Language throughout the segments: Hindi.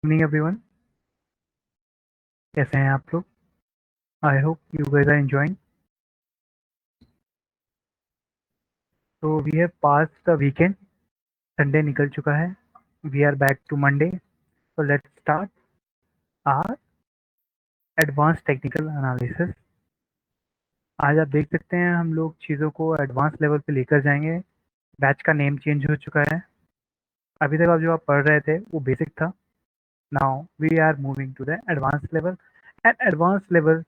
इवनिंग एवरीवन, कैसे हैं आप लोग? I hope you guys are enjoying. तो we have pass the weekend, Sunday निकल चुका है। We are back to Monday, so let's start our advance technical analysis. आज आप देख सकते हैं हम लोग चीज़ों को एडवांस लेवल पे लेकर जाएंगे। बैच का नेम चेंज हो चुका है। अभी तक आप जो आप पढ़ रहे थे वो बेसिक था। Now we are moving to the advance level. And advance level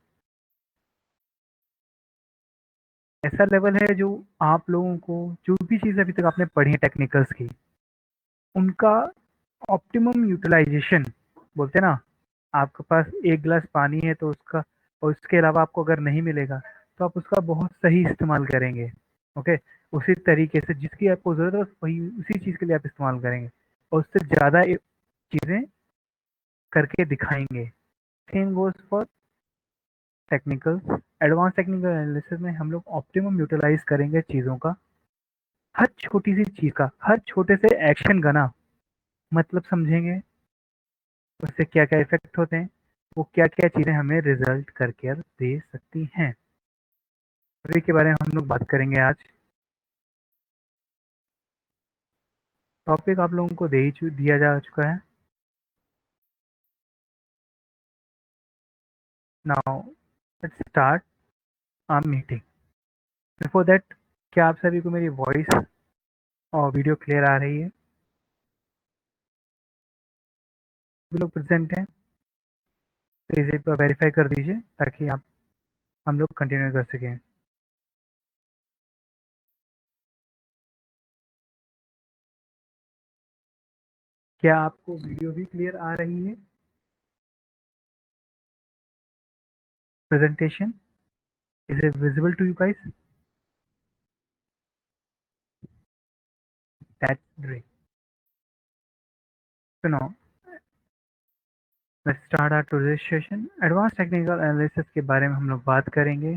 ऐसा लेवल है जो आप लोगों को जो भी चीज़ अभी तक आपने पढ़ी है टेक्निकल्स की, उनका ऑप्टिमम यूटिलाइजेशन बोलते हैं ना। आपके पास एक गिलास पानी है तो उसका, और उसके अलावा आपको अगर नहीं मिलेगा तो आप उसका बहुत सही इस्तेमाल करेंगे। ओके, उसी तरीके से जिसकी आपको ज़रूरत है वही उसी चीज़ के लिए आप इस्तेमाल करेंगे और उससे ज़्यादा चीज़ें करके दिखाएंगे। Same goes for technical. Advance technical analysis में हम लोग ऑप्टिमम यूटिलाइज करेंगे चीज़ों का, हर छोटी सी चीज़ का, हर छोटे से एक्शन का ना मतलब समझेंगे, उससे क्या क्या इफेक्ट होते हैं, वो क्या क्या चीज़ें हमें रिजल्ट करके दे सकती हैं, उसी के बारे में हम लोग बात करेंगे आज। टॉपिक आप लोगों को दिया जा चुका है। Now let's start our meeting. Before that, क्या आप सभी को मेरी वॉइस और वीडियो क्लियर आ रही है? सभी लोग प्रेजेंट हैं? प्लीज़ एक बार वेरीफाई कर दीजिए ताकि आप हम लोग कंटिन्यू कर सकें। क्या आपको वीडियो भी क्लियर आ रही है? Presentation is it visible to you guys? That's great. So now let's start our today's session. Advance technical analysis के बारे में हम लोग बात करेंगे।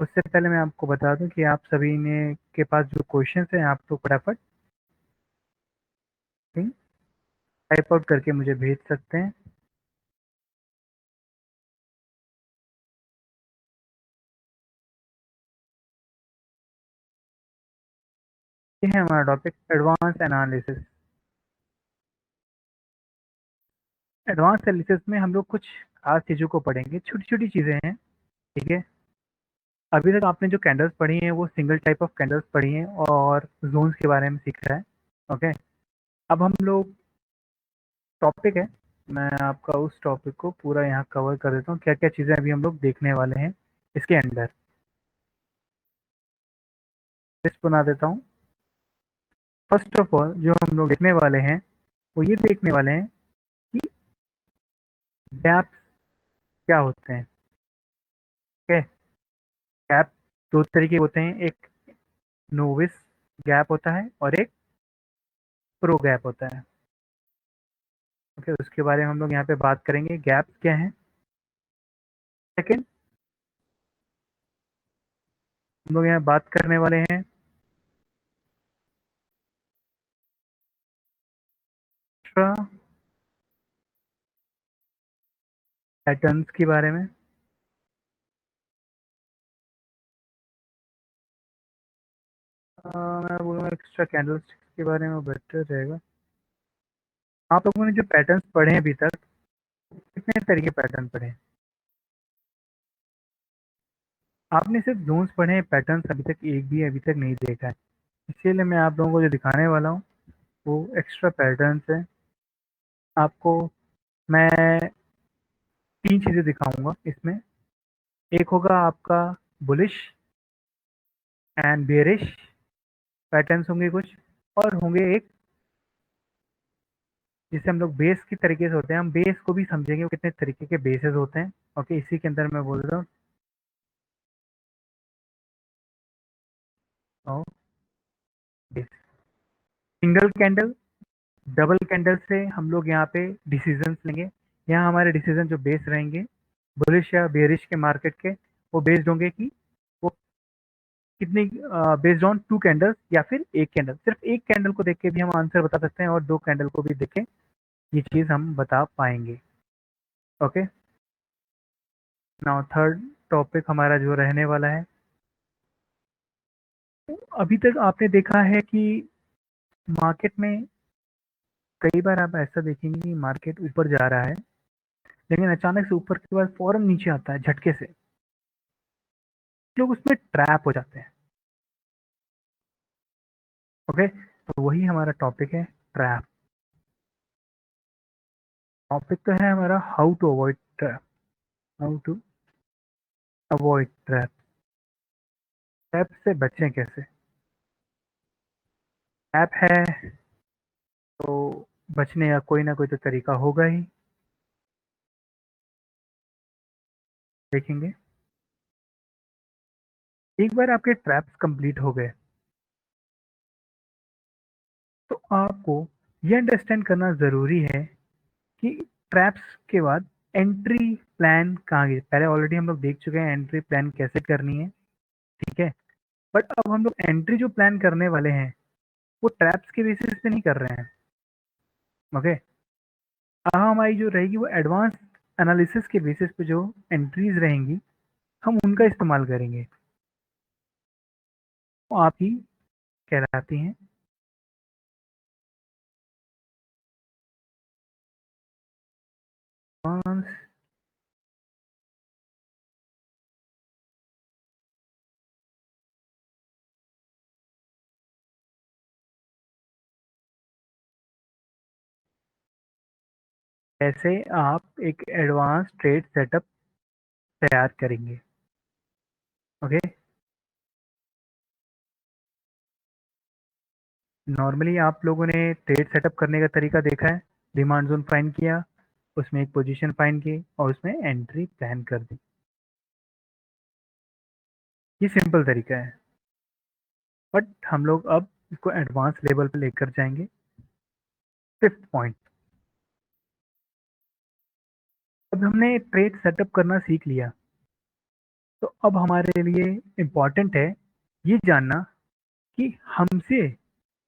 उससे पहले मैं आपको बता दूं कि आप सभी ने के पास जो क्वेश्चंस हैं आप तो फटाफट टाइप आउट करके मुझे भेज सकते हैं। ये है हमारा topic advance analysis. Advance analysis में हम लोग कुछ खास चीज़ों को पढ़ेंगे, छोटी छोटी चीज़ें हैं। ठीक है, अभी तक आपने जो कैंडल्स पढ़ी हैं वो सिंगल टाइप ऑफ कैंडल्स पढ़ी हैं और जोन्स के बारे में सीख रहा है। ओके, अब हम लोग टॉपिक है, मैं आपका उस टॉपिक को पूरा यहाँ कवर कर देता हूँ, क्या क्या चीज़ें अभी हम लोग देखने वाले हैं इसके अंदर। लिस्ट बना देता हूँ। फर्स्ट ऑफ ऑल जो हम लोग देखने वाले हैं वो ये देखने वाले हैं कि गैप्स क्या होते हैं। ओके, गैप दो तरीके होते हैं, एक नोविस गैप होता है और एक प्रो गैप होता है। ओके, उसके बारे में हम लोग यहाँ पे बात करेंगे, गैप्स क्या हैं। सेकेंड, हम लोग यहाँ बात करने वाले हैं एक्स्ट्रा पैटर्न्स के बारे में। मैं बोलूँगा एक्स्ट्रा कैंडलस्टिक्स के बारे में बेटर रहेगा। आप लोगों ने जो पैटर्न्स पढ़े हैं अभी तक, कितने तरीके पैटर्न पढ़े हैं? आपने सिर्फ जोन्स पढ़े हैं, पैटर्न्स अभी तक एक भी अभी तक नहीं देखा है। इसीलिए मैं आप लोगों को जो दिखाने वाला हूँ वो एक्स्ट्रा पैटर्न्स है। आपको मैं तीन चीज़ें दिखाऊंगा इसमें। एक होगा आपका बुलिश एंड बेरिश पैटर्न्स होंगे कुछ, और होंगे एक जिसे हम लोग बेस की तरीके से होते हैं, हम बेस को भी समझेंगे वो कितने तरीके के बेसेस होते हैं। ओके, इसी के अंदर मैं बोल रहा हूँ base. Single candle, double candle से हम लोग यहाँ पे डिसीजंस लेंगे। यहाँ हमारे डिसीजन जो बेस रहेंगे बुलिश या बेरिश के मार्केट के, वो बेस्ड होंगे कि वो कितनी, बेस्ड ऑन टू कैंडल्स या फिर एक कैंडल। सिर्फ एक कैंडल को देख के भी हम आंसर बता सकते हैं और दो कैंडल को भी देखें ये चीज़ हम बता पाएंगे। ओके, नाउ थर्ड टॉपिक हमारा जो रहने वाला है, अभी तक आपने देखा है कि मार्केट में कई बार आप ऐसा देखेंगे कि मार्केट ऊपर जा रहा है, लेकिन अचानक से ऊपर के बाद फौरन नीचे आता है झटके से। लोग उसमें ट्रैप हो जाते हैं। ओके, तो वही हमारा टॉपिक है, ट्रैप। टॉपिक तो है हमारा how to avoid trap. How to avoid trap, trap से बचें कैसे। ट्रैप है तो बचने का कोई ना कोई तो तरीका होगा ही, देखेंगे। एक बार आपके ट्रैप्स कंप्लीट हो गए तो आपको ये अंडरस्टैंड करना ज़रूरी है कि ट्रैप्स के बाद एंट्री प्लान कहाँ गई। पहले ऑलरेडी हम लोग देख चुके हैं एंट्री प्लान कैसे करनी है, ठीक है। बट अब हम लोग एंट्री जो प्लान करने वाले हैं वो ट्रैप्स के बेसिस पे नहीं कर रहे हैं। ओके, अब हमारी जो रहेगी वो एडवांस एनालिसिस के बेसिस पे जो एंट्रीज रहेंगी हम उनका इस्तेमाल करेंगे। वो आप ही कहलाती हैं एडवांस। कैसे आप एक एडवांस ट्रेड सेटअप तैयार करेंगे। ओके, नॉर्मली आप लोगों ने ट्रेड सेटअप करने का तरीका देखा है। डिमांड जोन फाइंड किया, उसमें एक पोजीशन फाइंड की और उसमें एंट्री प्लान कर दी। ये सिंपल तरीका है, बट हम लोग अब इसको एडवांस लेवल पे लेकर जाएंगे। फिफ्थ पॉइंट, अब हमने ट्रेड सेटअप करना सीख लिया तो अब हमारे लिए इम्पॉर्टेंट है ये जानना कि हमसे,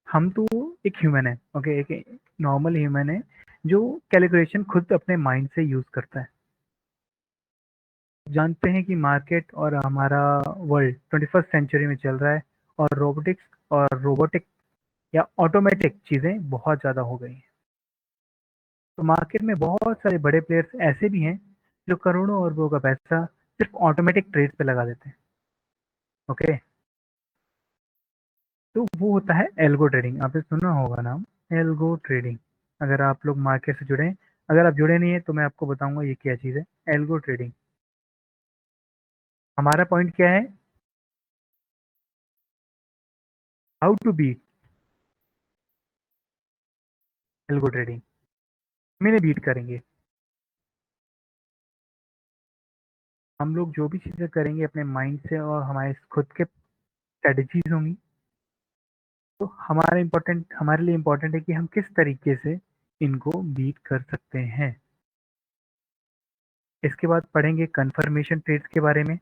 हम तो एक ह्यूमन है, ओके, एक नॉर्मल ह्यूमन है जो कैलकुलेशन खुद अपने माइंड से यूज करता है। जानते हैं कि मार्केट और हमारा वर्ल्ड 21st सेंचुरी में चल रहा है और रोबोटिक्स और रोबोटिक या ऑटोमेटिक चीज़ें बहुत ज़्यादा हो गई हैं। तो मार्केट में बहुत सारे बड़े प्लेयर्स ऐसे भी हैं जो करोड़ों अरबों का पैसा सिर्फ ऑटोमेटिक ट्रेड पे लगा देते हैं। ओके, तो वो होता है एल्गो ट्रेडिंग। आपने सुना होगा नाम, एल्गो ट्रेडिंग। अगर आप लोग मार्केट से जुड़े हैं, अगर आप जुड़े नहीं है तो मैं आपको बताऊंगा ये क्या चीज़ है एल्गो ट्रेडिंग। हमारा पॉइंट क्या है, how to beat algo trading. मैंने बीट करेंगे, हम लोग जो भी चीज़ें करेंगे अपने माइंड से और हमारे खुद के स्ट्रेटजीज होंगी। तो हमारे लिए इम्पोर्टेंट है कि हम किस तरीके से इनको बीट कर सकते हैं। इसके बाद पढ़ेंगे कंफर्मेशन ट्रेड्स के बारे में।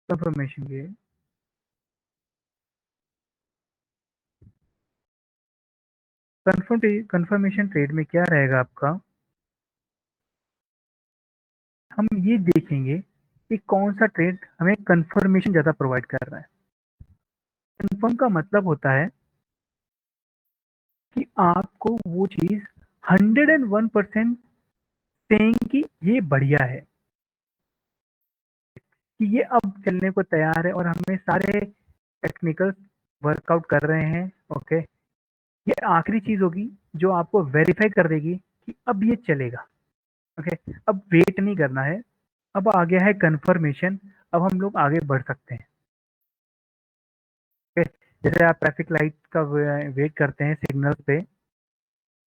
कंफर्मेशन के कंफर्मेशन ट्रेड में क्या रहेगा आपका, हम ये देखेंगे कि कौन सा ट्रेड हमें कंफर्मेशन ज़्यादा प्रोवाइड कर रहा है। कंफर्म का मतलब होता है कि आपको वो चीज़ 101% सेइंग कि ये बढ़िया है, कि ये अब चलने को तैयार है और हमें सारे टेक्निकल वर्कआउट कर रहे हैं। ओके, ये आखिरी चीज़ होगी जो आपको वेरीफाई कर देगी कि अब ये चलेगा। ओके, अब वेट नहीं करना है, अब आ गया है कंफर्मेशन, अब हम लोग आगे बढ़ सकते हैं। ओके, जैसे आप ट्रैफिक लाइट का वेट करते हैं सिग्नल पे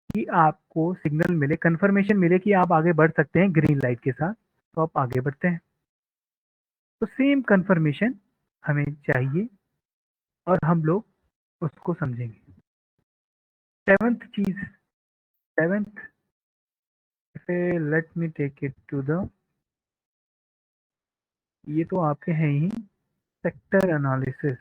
कि आपको सिग्नल मिले, कंफर्मेशन मिले कि आप आगे बढ़ सकते हैं ग्रीन लाइट के साथ, तो आप आगे बढ़ते हैं। तो सेम कंफर्मेशन हमें चाहिए और हम लोग उसको समझेंगे। सेवन्थ चीज, seventh, let me take it to the, ये तो आपके हैं ही, सेक्टर एनालिसिस।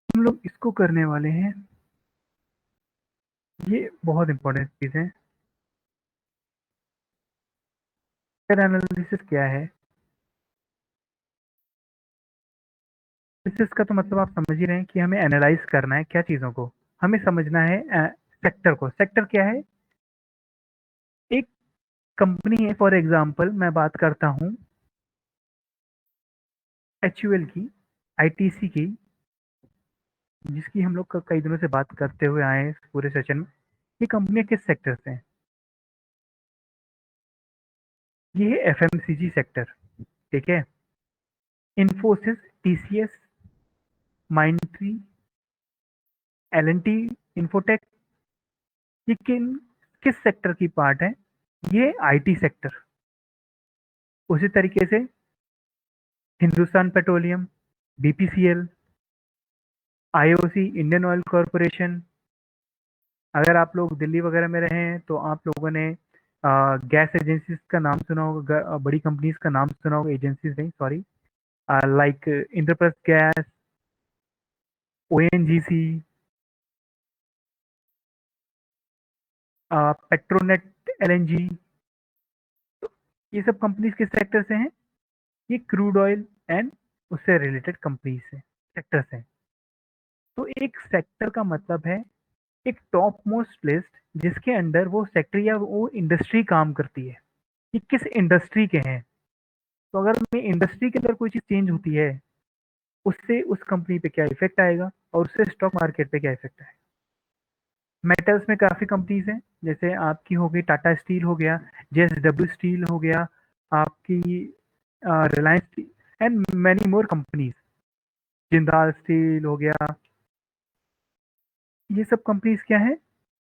हम लोग इसको करने वाले हैं, ये बहुत इंपॉर्टेंट चीज है। सेक्टर एनालिसिस क्या है? एनालिसिस का तो मतलब आप समझ ही रहे हैं कि हमें एनालाइज करना है क्या चीज़ों को, हमें समझना है सेक्टर को। सेक्टर क्या है? एक कंपनी है, फॉर एग्जांपल मैं बात करता हूँ एचयूएल की, आईटीसी की, जिसकी हम लोग कई दिनों से बात करते हुए आए हैं इस पूरे सेशन में। ये कंपनियां किस सेक्टर से हैं? ये है एफएमसीजी सेक्टर, ठीक है। इन्फोसिस, टीसीएस, माइंडट्री, एलएनटी, इन्फोटेक, ये किस सेक्टर की पार्ट है? ये आईटी सेक्टर। उसी तरीके से Hindustan petroleum, BPCL, IOC, Indian oil corporation. अगर आप लोग दिल्ली वगैरह में रहे हैं तो आप लोगों ने गैस एजेंसीज का नाम सुना होगा, बड़ी कंपनीज का नाम सुना होगा, एजेंसीज नहीं sorry, like Indraprastha gas, ONGC, Petronet, LNG. ये सब कंपनीज किस सेक्टर से हैं? ये क्रूड ऑयल एंड उससे रिलेटेड कंपनीज से, सेक्टर से। तो एक सेक्टर का मतलब है एक टॉप मोस्ट लिस्ट जिसके अंडर वो सेक्टर या वो इंडस्ट्री काम करती है, कि किस इंडस्ट्री के हैं। तो अगर हमें इंडस्ट्री के अंदर कोई चीज़ चेंज होती है, उससे उस कंपनी पे क्या इफेक्ट आएगा और उससे स्टॉक मार्केट पे क्या इफेक्ट आएगा। मेटल्स में काफ़ी कंपनीज हैं, जैसे आपकी हो गई टाटा स्टील हो गया, जेएसडब्ल्यू स्टील हो गया, आपकी Reliance steel and many more companies, Jindal steel हो गया। ये सब कंपनीज क्या है?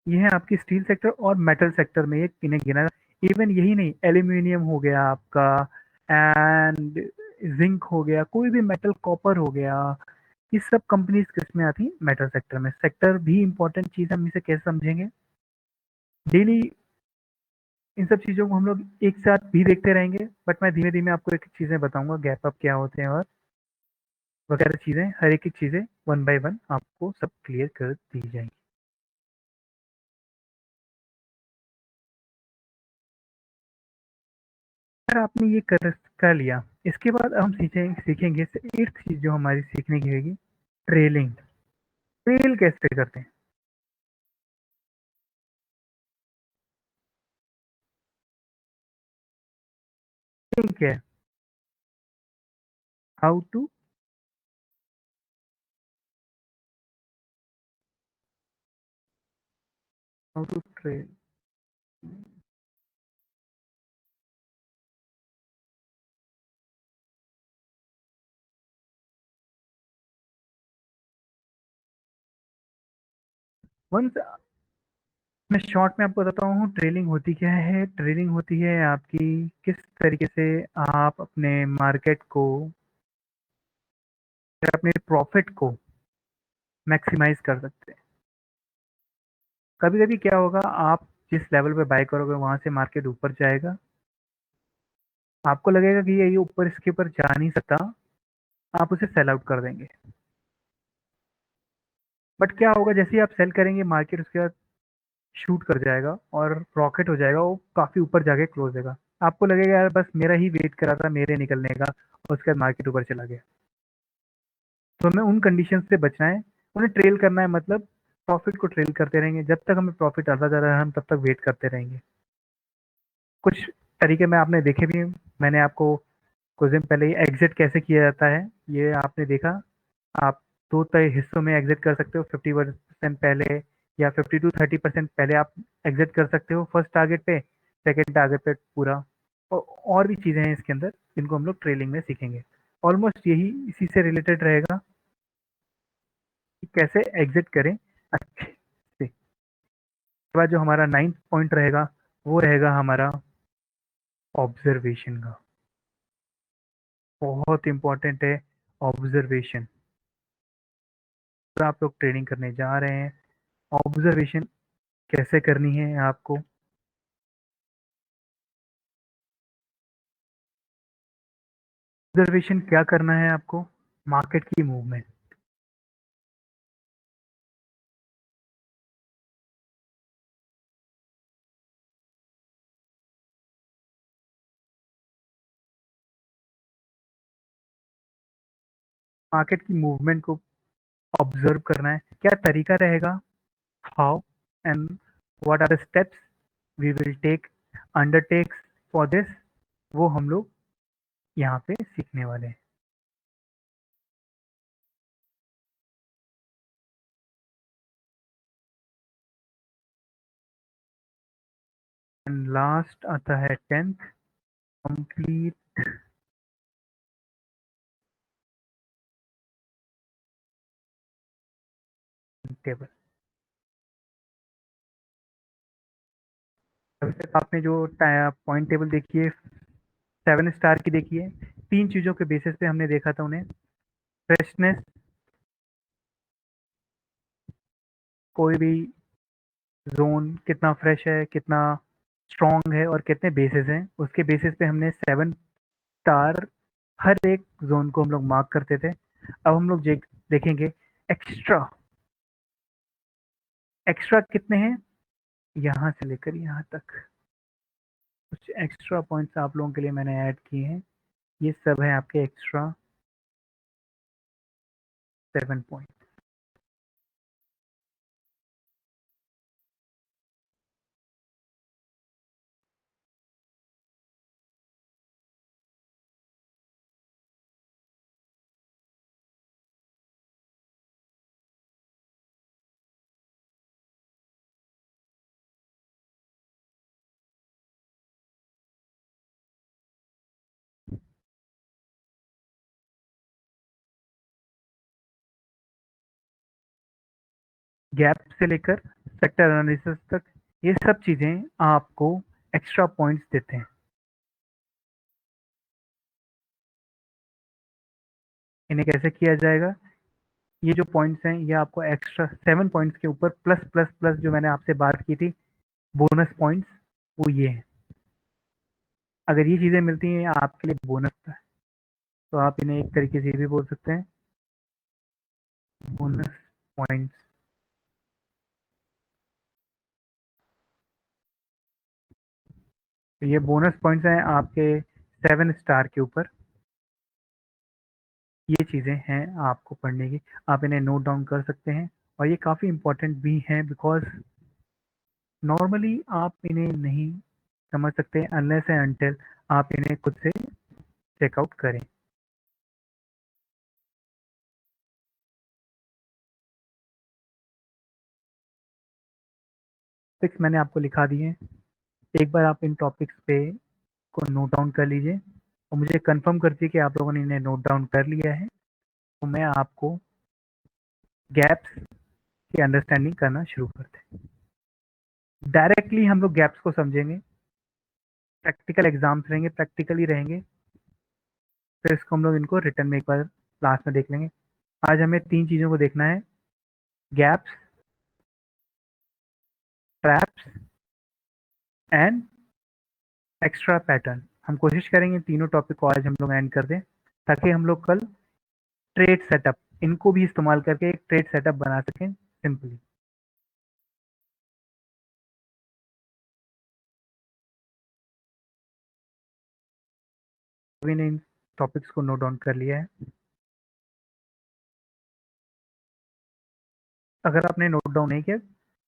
ये है आपकी स्टील सेक्टर और मेटल सेक्टर में ये इन्हें गिना। इवन यही नहीं, एल्यूमिनियम हो गया आपका, एंड जिंक हो गया, कोई भी मेटल, कॉपर हो गया, ये सब कंपनीज किस में आती है? मेटल सेक्टर में। सेक्टर भी इंपॉर्टेंट चीज है, हम इसे कैसे समझेंगे? डेली इन सब चीजों को हम लोग एक साथ भी देखते रहेंगे, बट मैं धीमे धीमे आपको एक एक चीजें बताऊंगा, गैप अप क्या होते हैं और वगैरह चीजें, हर एक एक चीजें वन बाय वन आपको सब क्लियर कर दी जाएंगी। अगर आपने ये कर लिया, इसके बाद हम सीखेंगे एट्थ चीज जो हमारी सीखने की होगी, ट्रेलिंग। ट्रेल कैसे करते हैं? ठीक है, how to, how to trail. Once मैं शॉर्ट में आपको बताता हूँ ट्रेलिंग होती क्या है। ट्रेलिंग होती है आपकी किस तरीके से आप अपने मार्केट को या अपने प्रॉफिट को मैक्सिमाइज कर सकते हैं। कभी कभी क्या होगा, आप जिस लेवल पे बाय करोगे वहां से मार्केट ऊपर जाएगा, आपको लगेगा कि ये ऊपर इसके ऊपर जा नहीं सकता, आप उसे सेल आउट कर देंगे। बट क्या होगा, जैसे ही आप सेल करेंगे मार्केट उसके बाद शूट कर जाएगा और प्रॉफिट हो जाएगा, वो काफी ऊपर जाके क्लोज होगा। आपको लगेगा यार बस मेरा ही वेट करा था मेरे निकलने का, और उसके बाद मार्केट ऊपर चला गया। तो हमें उन कंडीशन से बचना है, उन्हें ट्रेल करना है, मतलब प्रॉफिट को ट्रेल करते रहेंगे, जब तक हमें प्रॉफिट आता जा रहा है हम तब तक वेट करते रहेंगे। कुछ तरीके में आपने देखे भी हैं, मैंने आपको कुछ दिन पहले ही एग्जिट कैसे किया जाता है ये आपने देखा। आप दो तय हिस्सों में एग्जिट कर सकते हो, 50% पहले या 50 to 30% पहले आप एग्जिट कर सकते हो फर्स्ट टारगेट पे, सेकंड टारगेट पे पूरा। और भी चीज़ें हैं इसके अंदर जिनको हम लोग ट्रेलिंग में सीखेंगे। ऑलमोस्ट यही इसी से रिलेटेड रहेगा कि कैसे एग्जिट करें। अच्छे से। उसके बाद जो हमारा 9th पॉइंट रहेगा वो रहेगा हमारा ऑब्जर्वेशन का। बहुत इंपॉर्टेंट है ऑब्जर्वेशन। तो आप लोग ट्रेनिंग करने जा रहे हैं, ऑब्जर्वेशन कैसे करनी है आपको। ऑब्जर्वेशन क्या करना है आपको, मार्केट की मूवमेंट। मार्केट की मूवमेंट को ऑब्जर्व करना है। क्या तरीका रहेगा, how and what are the steps we will take undertakes for this, वो हम लोग यहाँ पे सीखने वाले हैं। एंड लास्ट आता है 10th, कंप्लीट टेबल। अभी तक आपने जो पॉइंट टेबल देखी है 7 स्टार की देखी है, 3 चीज़ों के बेसिस पे हमने देखा था उन्हें। फ्रेशनेस, कोई भी जोन कितना फ्रेश है, कितना स्ट्रॉन्ग है और कितने बेसिस हैं, उसके बेसिस पे हमने 7 स्टार हर एक जोन को हम लोग मार्क करते थे। अब हम लोग देखेंगे एक्स्ट्रा। एक्स्ट्रा कितने हैं, यहाँ से लेकर यहाँ तक कुछ एक्स्ट्रा पॉइंट्स आप लोगों के लिए मैंने ऐड किए हैं। ये सब है आपके एक्स्ट्रा 7 पॉइंट। गैप से लेकर सेक्टर एनालिसिस तक ये सब चीज़ें आपको एक्स्ट्रा पॉइंट्स देते हैं। इन्हें कैसे किया जाएगा, ये जो पॉइंट्स हैं ये आपको एक्स्ट्रा 7 पॉइंट्स के ऊपर प्लस प्लस प्लस जो मैंने आपसे बात की थी बोनस पॉइंट्स, वो ये हैं। अगर ये चीज़ें मिलती हैं आपके लिए बोनस है, तो आप इन्हें एक तरीके से भी बोल सकते हैं बोनस पॉइंट्स। तो ये बोनस पॉइंट्स हैं आपके 7 स्टार के ऊपर। ये चीज़ें हैं आपको पढ़ने की, आप इन्हें नोट डाउन कर सकते हैं। और ये काफ़ी इंपॉर्टेंट भी हैं बिकॉज नॉर्मली आप इन्हें नहीं समझ सकते अनलेस एंड अनटिल आप इन्हें खुद से चेकआउट करें। टॉपिक्स मैंने आपको लिखा दिए हैं, एक बार आप इन टॉपिक्स पे को नोट डाउन कर लीजिए और मुझे कंफर्म कर दीजिए कि आप लोगों ने इन्हें नोट डाउन कर लिया है। तो मैं आपको गैप्स की अंडरस्टैंडिंग करना शुरू करते हैं। डायरेक्टली हम लोग गैप्स को समझेंगे, प्रैक्टिकल एग्जाम्स रहेंगे, प्रैक्टिकली रहेंगे, फिर इसको हम लोग इनको रिटर्न में एक बार लास्ट में देख लेंगे। आज हमें 3 चीज़ों को देखना है, gaps, traps and extra pattern. हम कोशिश करेंगे तीनों टॉपिक को आज हम लोग एंड कर दें ताकि हम लोग कल ट्रेड सेटअप इनको भी इस्तेमाल करके एक ट्रेड सेटअप बना सकें सिंपली। सभी ने इन टॉपिक्स को नोट डाउन कर लिया है। अगर आपने नोट डाउन नहीं किया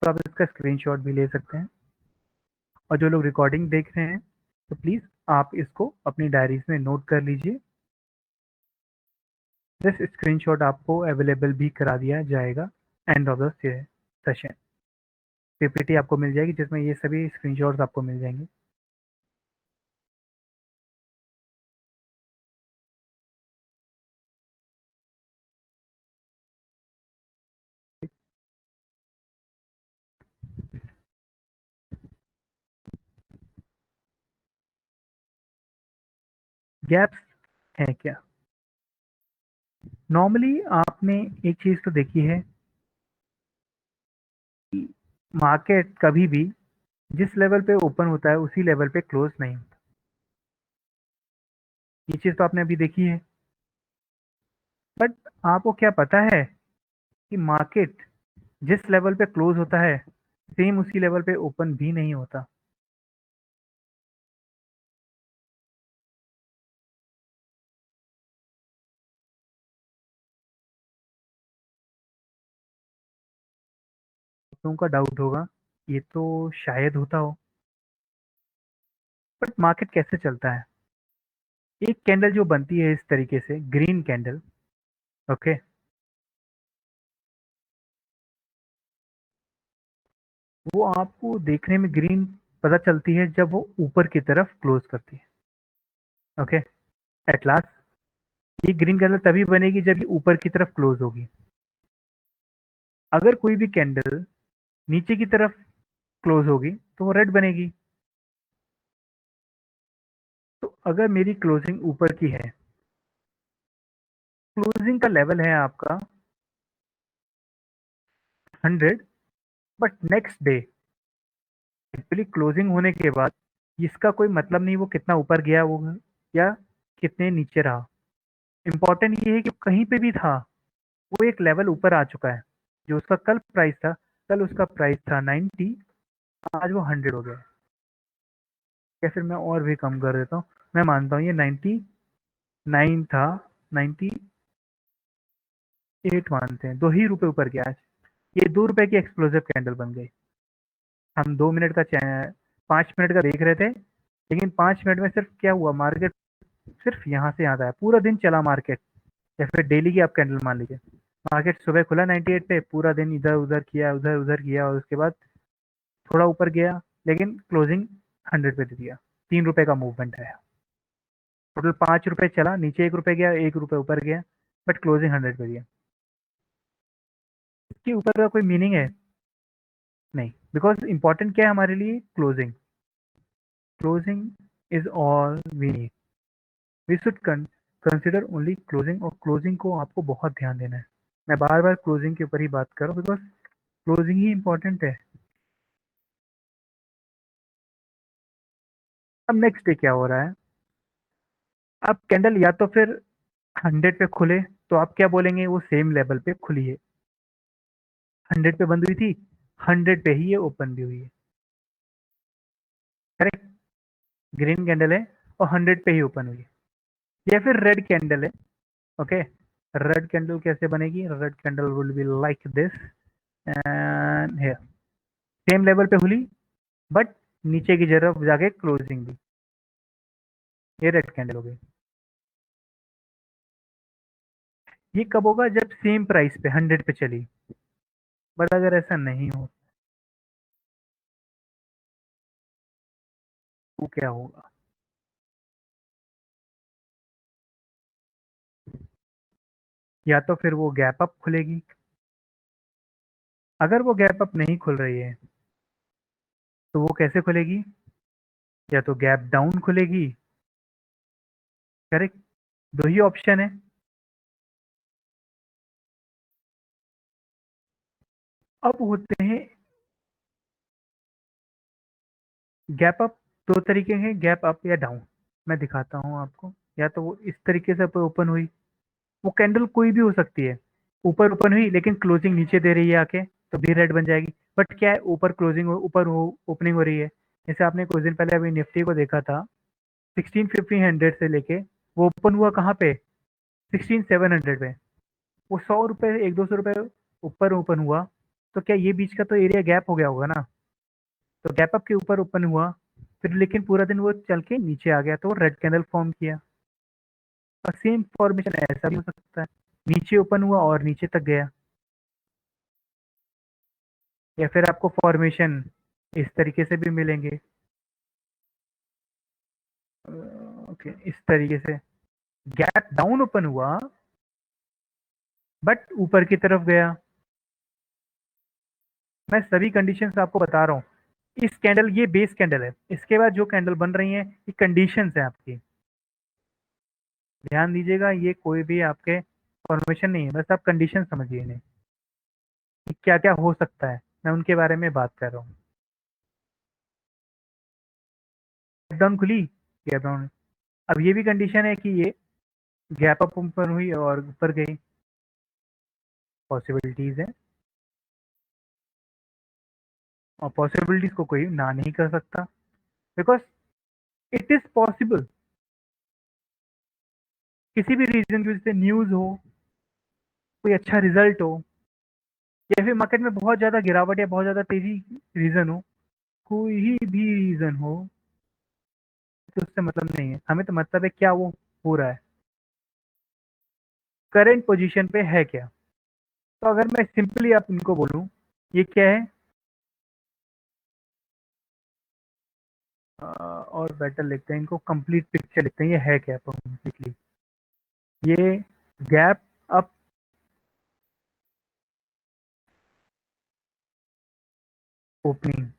तो आप इसका स्क्रीनशॉट भी ले सकते हैं, और जो लोग रिकॉर्डिंग देख रहे हैं तो प्लीज़ आप इसको अपनी डायरीज में नोट कर लीजिए। दिस स्क्रीनशॉट आपको अवेलेबल भी करा दिया जाएगा end of the session. PPT आपको मिल जाएगी जिसमें ये सभी स्क्रीनशॉट्स आपको मिल जाएंगे। गैप्स है क्या? नॉर्मली आपने एक चीज तो देखी है कि मार्केट कभी भी जिस लेवल पे ओपन होता है उसी लेवल पे क्लोज नहीं होता। ये चीज तो आपने अभी देखी है। बट आपको क्या पता है कि मार्केट जिस लेवल पे क्लोज होता है सेम उसी लेवल पे ओपन भी नहीं होता। लोगों का डाउट होगा ये तो शायद होता हो। बट मार्केट कैसे चलता है? एक कैंडल जो बनती है इस तरीके से ग्रीन कैंडल, ओके, वो आपको देखने में ग्रीन पता चलती है जब वो ऊपर की तरफ क्लोज करती है। ओके, एट लास्ट ये ग्रीन कैंडल तभी बनेगी जब ये ऊपर की तरफ क्लोज होगी। अगर कोई भी कैंडल नीचे की तरफ क्लोज होगी तो वो रेड बनेगी। तो अगर मेरी क्लोजिंग ऊपर की है, क्लोजिंग का लेवल है आपका 100, but next day actually closing होने के बाद इसका कोई मतलब नहीं वो कितना ऊपर गया वो या कितने नीचे रहा। इंपॉर्टेंट ये है कि कहीं पे भी था वो एक लेवल ऊपर आ चुका है। जो उसका कल प्राइस था, कल उसका प्राइस था 90, आज वो 100 हो गया है। या फिर मैं और भी कम कर देता हूँ, मैं मानता हूँ ये 99 था, 98 मानते हैं, 2 ही रुपए ऊपर गया आज। ये 2 रुपए की एक्सप्लोसिव कैंडल बन गई। हम 2 मिनट का 5 मिनट का देख रहे थे, लेकिन 5 मिनट में सिर्फ क्या हुआ, मार्केट सिर्फ यहाँ से यहाँ आया, पूरा दिन चला मार्केट। या फिर डेली की आप कैंडल मान लीजिए, मार्केट सुबह खुला 98 पे, पूरा दिन इधर उधर किया, उधर उधर किया, और उसके बाद थोड़ा ऊपर गया, लेकिन क्लोजिंग 100 पे दे दिया। 3 रुपए का मूवमेंट है। टोटल 5 रुपए चला, नीचे 1 रुपए गया, 1 रुपए ऊपर गया, बट क्लोजिंग 100 पे दिया। इसके ऊपर का कोई मीनिंग है? नहीं, बिकॉज इंपॉर्टेंट क्या है हमारे लिए? Closing. Closing is all we need. We should consider only closing, और क्लोजिंग को आपको बहुत ध्यान देना है। मैं बार बार क्लोजिंग के ऊपर ही बात कर रहा हूँ बिकॉज क्लोजिंग ही इंपॉर्टेंट है। अब नेक्स्ट डे क्या हो रहा है? अब कैंडल या तो फिर 100 पे खुले तो आप क्या बोलेंगे, वो सेम लेवल पे खुली है। 100 पे बंद हुई थी, 100 पे ही ये ओपन भी हुई है। करेक्ट। ग्रीन कैंडल है और 100 पे ही ओपन हुई है। या फिर रेड कैंडल है, ओके। रेड कैंडल कैसे बनेगी? Red candle will be like this, and here same level पे खुली, बट नीचे की तरफ जाके क्लोजिंग भी। ये रेड कैंडल हो गई। ये कब होगा? जब सेम प्राइस पे 100 पे चली। बट अगर ऐसा नहीं हो तो क्या होगा? या तो फिर वो गैप अप खुलेगी। अगर वो गैप अप नहीं खुल रही है तो वो कैसे खुलेगी? या तो गैप डाउन खुलेगी। करेक्ट। दो ही ऑप्शन है। अब होते हैं गैप अप। दो तरीके हैं, गैप अप या डाउन। मैं दिखाता हूँ आपको। या तो वो इस तरीके से ओपन हुई, वो कैंडल कोई भी हो सकती है, ऊपर ओपन हुई लेकिन क्लोजिंग नीचे दे रही है आके, तो भी रेड बन जाएगी। बट क्या है, ऊपर क्लोजिंग ऊपर ओपनिंग हो रही है। जैसे आपने कुछ दिन पहले अभी निफ्टी को देखा था, 16,500 से लेके वो ओपन हुआ कहाँ पे? 16,700 पे। वो 100 रुपए, 100-200 रुपए ऊपर ओपन हुआ। तो क्या ये बीच का तो एरिया गैप हो गया होगा ना? तो गैप अप के ऊपर ओपन हुआ, फिर लेकिन पूरा दिन वो चल के नीचे आ गया तो रेड कैंडल फॉर्म किया। और सेम फॉर्मेशन ऐसा भी हो सकता है, नीचे ओपन हुआ और नीचे तक गया। या फिर आपको फॉर्मेशन इस तरीके से भी मिलेंगे, ओके, इस तरीके से गैप डाउन ओपन हुआ बट ऊपर की तरफ गया। मैं सभी कंडीशंस आपको बता रहा हूँ। इस कैंडल, ये बेस कैंडल है, इसके बाद जो कैंडल बन रही है ये कंडीशंस है आपकी। ध्यान दीजिएगा, ये कोई भी आपके फॉर्मेशन नहीं है, बस आप कंडीशन समझिए इन्हें कि क्या क्या हो सकता है, मैं उनके बारे में बात कर रहा हूँ। गैप डाउन खुली, गैप डाउन। अब ये भी कंडीशन है कि ये गैप अप ऊपर हुई और ऊपर गई, पॉसिबिलिटीज है, और पॉसिबिलिटीज को कोई ना नहीं कर सकता, बिकॉज इट इज पॉसिबल। किसी भी रीजन की वजह से न्यूज हो, कोई अच्छा रिजल्ट हो, या फिर मार्केट में बहुत ज्यादा गिरावट या बहुत ज्यादा तेजी रीजन हो, कोई भी रीजन हो, तो उससे मतलब नहीं है, हमें तो मतलब है क्या वो हो रहा है, करंट पोजीशन पे है क्या। तो अगर मैं सिंपली आप इनको बोलूं, ये क्या है, और बेटर लिखते हैं इनको, कंप्लीट पिक्चर लिखते हैं, ये है क्या कंप्लीटली, ये गैप अप ओपनिंग,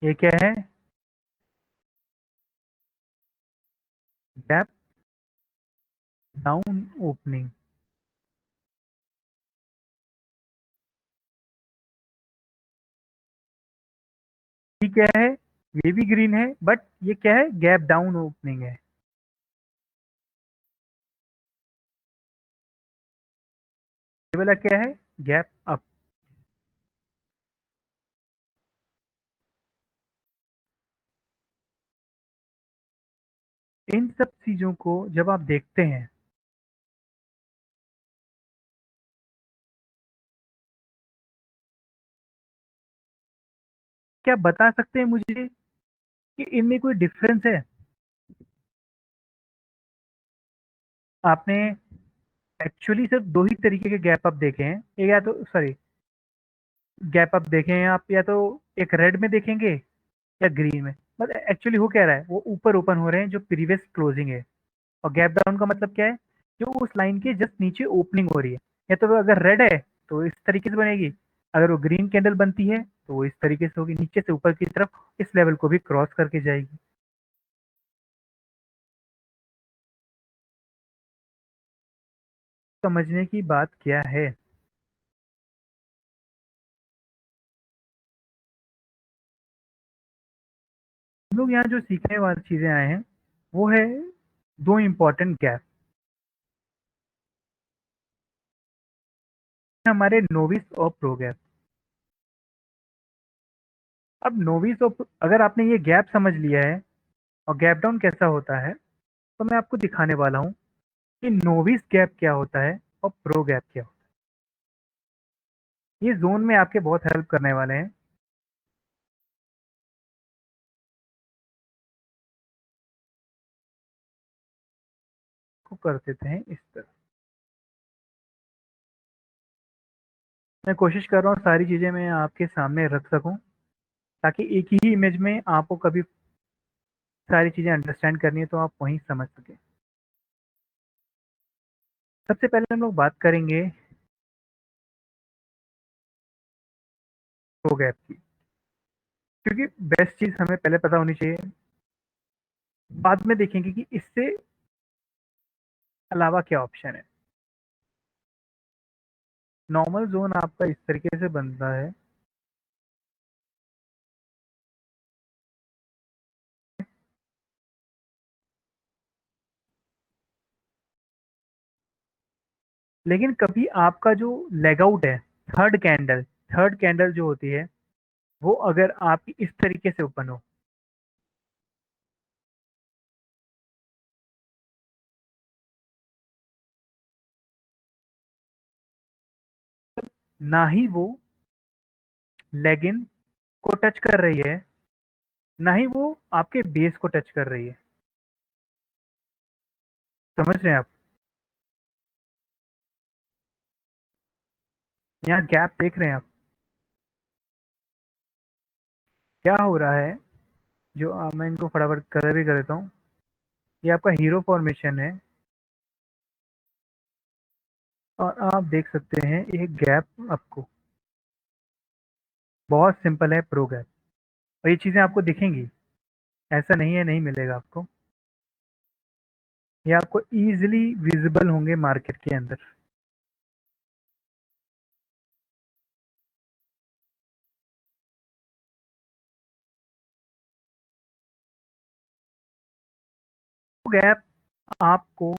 ये क्या है, गैप डाउन ओपनिंग। ये क्या है, ये भी ग्रीन है, बट ये क्या है, गैप डाउन ओपनिंग है। ये वाला क्या है, गैप अप। इन सब चीजों को जब आप देखते हैं, क्या बता सकते हैं मुझे कि इनमें कोई डिफरेंस है। आपने एक्चुअली सिर्फ दो ही तरीके के गैप अप देखे हैं, एक या तो सॉरी गैप अप देखे हैं आप, या तो एक रेड में देखेंगे या ग्रीन में। बट एक्चुअली हो क्या रहा है, वो ऊपर ओपन हो रहे हैं जो प्रीवियस क्लोजिंग है, और गैप डाउन का मतलब क्या है, जो उस लाइन के जस्ट नीचे ओपनिंग हो रही है। या तो वो अगर रेड है तो इस तरीके से बनेगी, अगर वो ग्रीन कैंडल बनती है तो वो इस तरीके से होगी, नीचे से ऊपर की तरफ इस लेवल को भी क्रॉस करके जाएगी। समझने की बात क्या है, हम लोग यहाँ जो सीखने वाली चीजें आए हैं वो है दो इंपॉर्टेंट गैप, हमारे नोविस और प्रो गैप। अब नोविस और अगर आपने ये गैप समझ लिया है और गैप डाउन कैसा होता है, तो मैं आपको दिखाने वाला हूँ कि नोविस गैप क्या होता है और प्रो गैप क्या होता है। ये जोन में आपके बहुत हेल्प करने वाले हैं। को कर देते हैं इस तरह, मैं कोशिश कर रहा हूँ सारी चीजें मैं आपके सामने रख सकूं, ताकि एक ही इमेज में आपको कभी सारी चीजें अंडरस्टैंड करनी है तो आप वहीं समझ सकें। सबसे पहले हम लोग बात करेंगे प्रो गैप की, क्योंकि बेस्ट चीज हमें पहले पता होनी चाहिए, बाद में देखेंगे कि इससे अलावा क्या ऑप्शन है। नॉर्मल जोन आपका इस तरीके से बनता है, लेकिन कभी आपका जो लेग आउट है, थर्ड कैंडल जो होती है, वो अगर आपकी इस तरीके से ओपन हो, ना ही वो लेग इन को टच कर रही है, ना ही वो आपके बेस को टच कर रही है। समझ रहे हैं आप, यहाँ गैप देख रहे हैं आप, क्या हो रहा है, जो मैं इनको फटाफट कलर भी कर देता हूँ। ये आपका हीरो फॉर्मेशन है, और आप देख सकते हैं एक गैप आपको, बहुत सिंपल है प्रो गैप, और ये चीज़ें आपको दिखेंगी। ऐसा नहीं है नहीं मिलेगा आपको, ये आपको ईजिली विजिबल होंगे मार्केट के अंदर। तो गैप आपको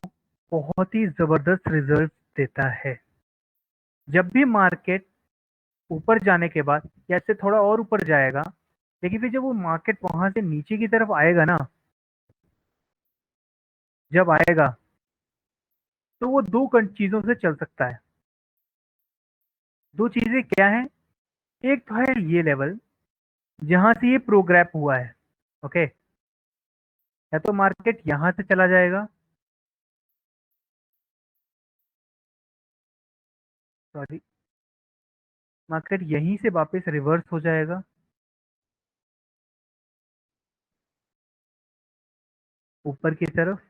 बहुत ही जबरदस्त रिजल्ट देता है। जब भी मार्केट ऊपर जाने के बाद या इससे थोड़ा और ऊपर जाएगा, लेकिन फिर जब वो मार्केट वहां से नीचे की तरफ आएगा ना, जब आएगा तो वो दो चीजों से चल सकता है। दो चीजें क्या है? एक तो है ये लेवल जहां से ये प्रोग्रेप हुआ है, ओके, या तो मार्केट यहां से चला जाएगा, सॉरी, मार्केट यहीं से वापस रिवर्स हो जाएगा ऊपर की तरफ,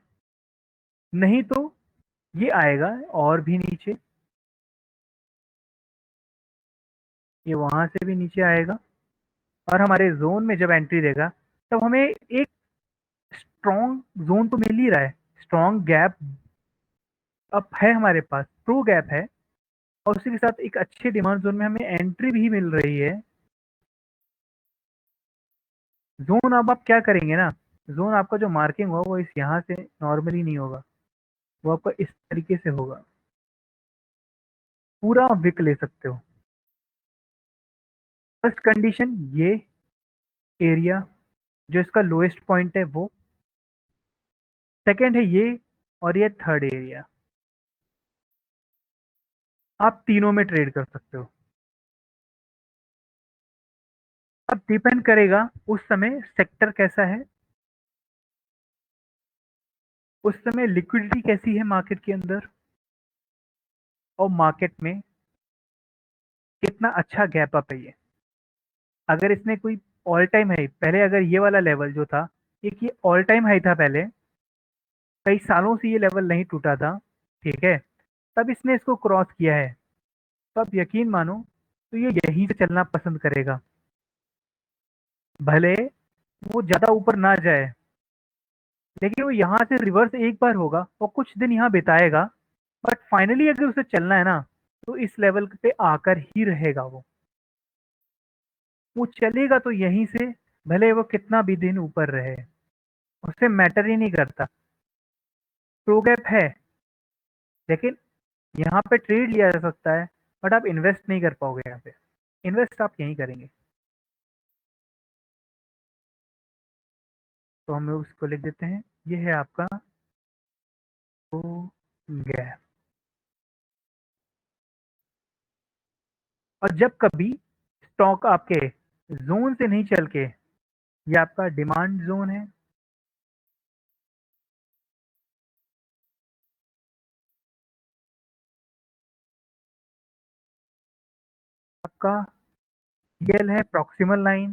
नहीं तो ये आएगा और भी नीचे, ये वहां से भी नीचे आएगा, और हमारे जोन में जब एंट्री देगा तब हमें एक स्ट्रॉन्ग जोन तो मिल ही रहा है, स्ट्रॉन्ग गैप अप है हमारे पास, ट्रू गैप है, और उसी के साथ एक अच्छे डिमांड जोन में हमें एंट्री भी मिल रही है। जोन अब आप क्या करेंगे ना, जोन आपका जो मार्किंग होगा वो इस यहाँ से नॉर्मली नहीं होगा, वो आपका इस तरीके से होगा, पूरा आप विक ले सकते हो। फर्स्ट कंडीशन ये एरिया जो इसका लोएस्ट पॉइंट है वो, सेकंड है ये, और ये थर्ड एरिया। आप तीनों में ट्रेड कर सकते हो। अब डिपेंड करेगा उस समय सेक्टर कैसा है, उस समय लिक्विडिटी कैसी है मार्केट के अंदर, और मार्केट में कितना अच्छा गैप अप है ये। अगर इसने कोई ऑल टाइम हाई पहले, अगर ये वाला लेवल जो था, एक ये ऑल टाइम हाई था पहले, कई सालों से ये लेवल नहीं टूटा था, ठीक है, तब इसने इसको क्रॉस किया है, तो आप यकीन मानो तो ये यहीं से चलना पसंद करेगा, भले वो ज्यादा ऊपर ना जाए, लेकिन वो यहाँ से रिवर्स एक बार होगा और कुछ दिन यहाँ बिताएगा, बट फाइनली अगर उसे चलना है ना, तो इस लेवल पे आकर ही रहेगा वो चलेगा तो यहीं से, भले वो कितना भी दिन ऊपर रहे, उससे मैटर ही नहीं करता। प्रो गैप है, लेकिन यहाँ पे ट्रेड लिया जा सकता है, बट आप इन्वेस्ट नहीं कर पाओगे यहाँ पे, इन्वेस्ट आप यहीं करेंगे। तो हम लोग इसको लिख देते हैं, ये है आपका प्रो गैप। और जब कभी स्टॉक आपके जोन से नहीं चल के, ये आपका डिमांड जोन है, आपका यल है प्रॉक्सिमल लाइन,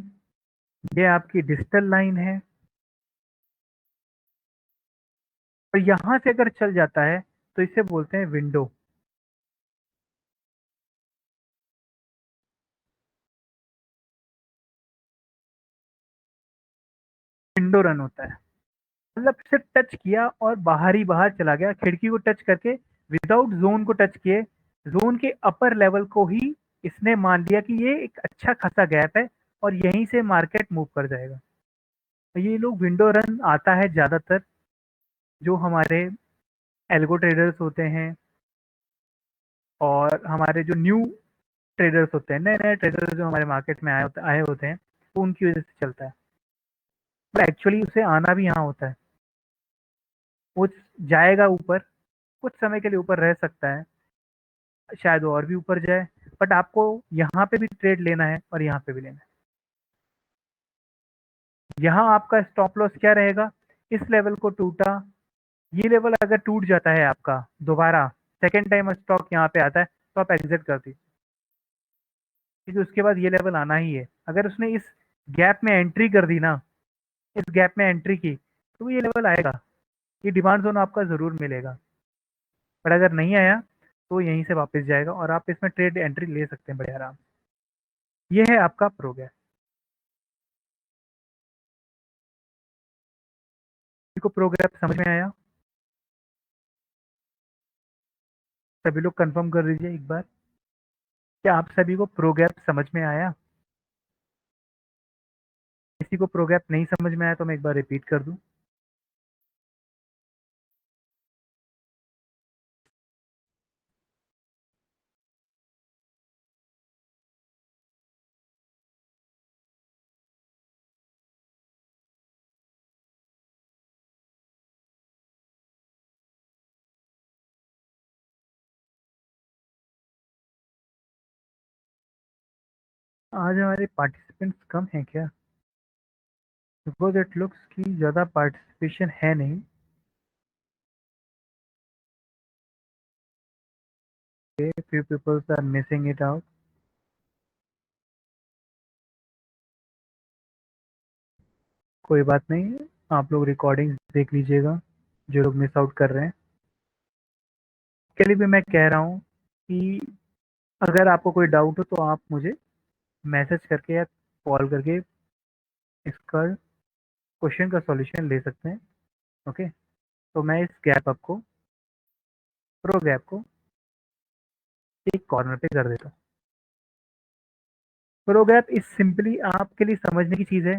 ये आपकी डिजिटल लाइन है, और यहां से अगर चल जाता है तो इसे बोलते हैं विंडो। विंडो रन होता है, मतलब सिर्फ टच किया और बाहर ही बाहर चला गया, खिड़की को टच करके, विदाउट जोन को टच किए, जोन के अपर लेवल को ही इसने मान लिया कि ये एक अच्छा खासा गैप है और यहीं से मार्केट मूव कर जाएगा। तो ये लोग विंडो रन आता है ज्यादातर जो हमारे एल्गो ट्रेडर्स होते हैं, और हमारे जो न्यू ट्रेडर्स होते हैं, नए नए ट्रेडर्स जो हमारे मार्केट में आए होते हैं, तो उनकी वजह से चलता है। पर एक्चुअली उसे आना भी यहाँ होता है, वो जाएगा ऊपर, कुछ समय के लिए ऊपर रह सकता है, शायद वो और भी ऊपर जाए, बट आपको यहाँ पे भी ट्रेड लेना है और यहाँ पे भी लेना है। यहाँ आपका स्टॉप लॉस क्या रहेगा? इस लेवल को टूटा, ये लेवल अगर टूट जाता है आपका दोबारा, सेकेंड टाइम स्टॉक यहाँ पे आता है, तो आप एग्जिट कर दीजिए, क्योंकि उसके बाद ये लेवल आना ही है। अगर उसने इस गैप में एंट्री कर दी ना, इस गैप में एंट्री की, तो ये लेवल आएगा, ये डिमांड जोन आपका ज़रूर मिलेगा, पर अगर नहीं आया तो यहीं से वापस जाएगा और आप इसमें ट्रेड एंट्री ले सकते हैं बड़े आराम से। ये है आपका प्रोग्राम। को प्रोग्राम समझ में आया? सभी लोग कंफर्म कर दीजिए एक बार। क्या आप सभी को प्रोग्राम समझ में आया? किसी को प्रोग्राम नहीं समझ में आया तो मैं एक बार रिपीट कर दूं। आज हमारे पार्टिसिपेंट्स कम हैं क्या? बिकॉज इट लुक्स कि ज़्यादा पार्टिसिपेशन है नहीं। Few peoples are missing it out. कोई बात नहीं, आप लोग रिकॉर्डिंग देख लीजिएगा जो लोग मिस आउट कर रहे हैं। के लिए भी मैं कह रहा हूँ कि अगर आपको कोई डाउट हो तो आप मुझे मैसेज करके या कॉल करके इसका क्वेश्चन का सॉल्यूशन ले सकते हैं। ओके, तो मैं इस गैप आपको प्रो गैप को एक कॉर्नर पे कर देता हूँ। प्रो गैप इस सिंपली आपके लिए समझने की चीज़ है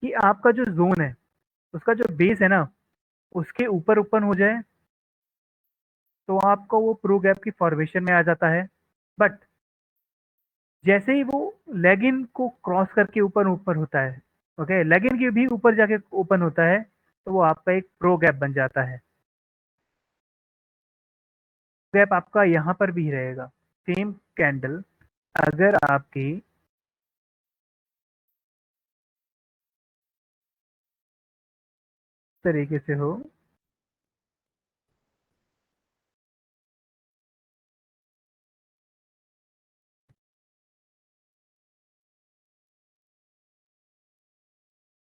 कि आपका जो जोन है उसका जो बेस है ना उसके ऊपर ओपन हो जाए तो आपका वो प्रो गैप की फॉर्मेशन में आ जाता है। बट जैसे ही वो लेग इन को क्रॉस करके ऊपर ऊपर होता है, ओके, लेग इन के भी ऊपर जाके ओपन होता है तो वो आपका एक प्रो गैप बन जाता है। गैप आपका यहाँ पर भी रहेगा। सेम कैंडल अगर आपकी तरीके से हो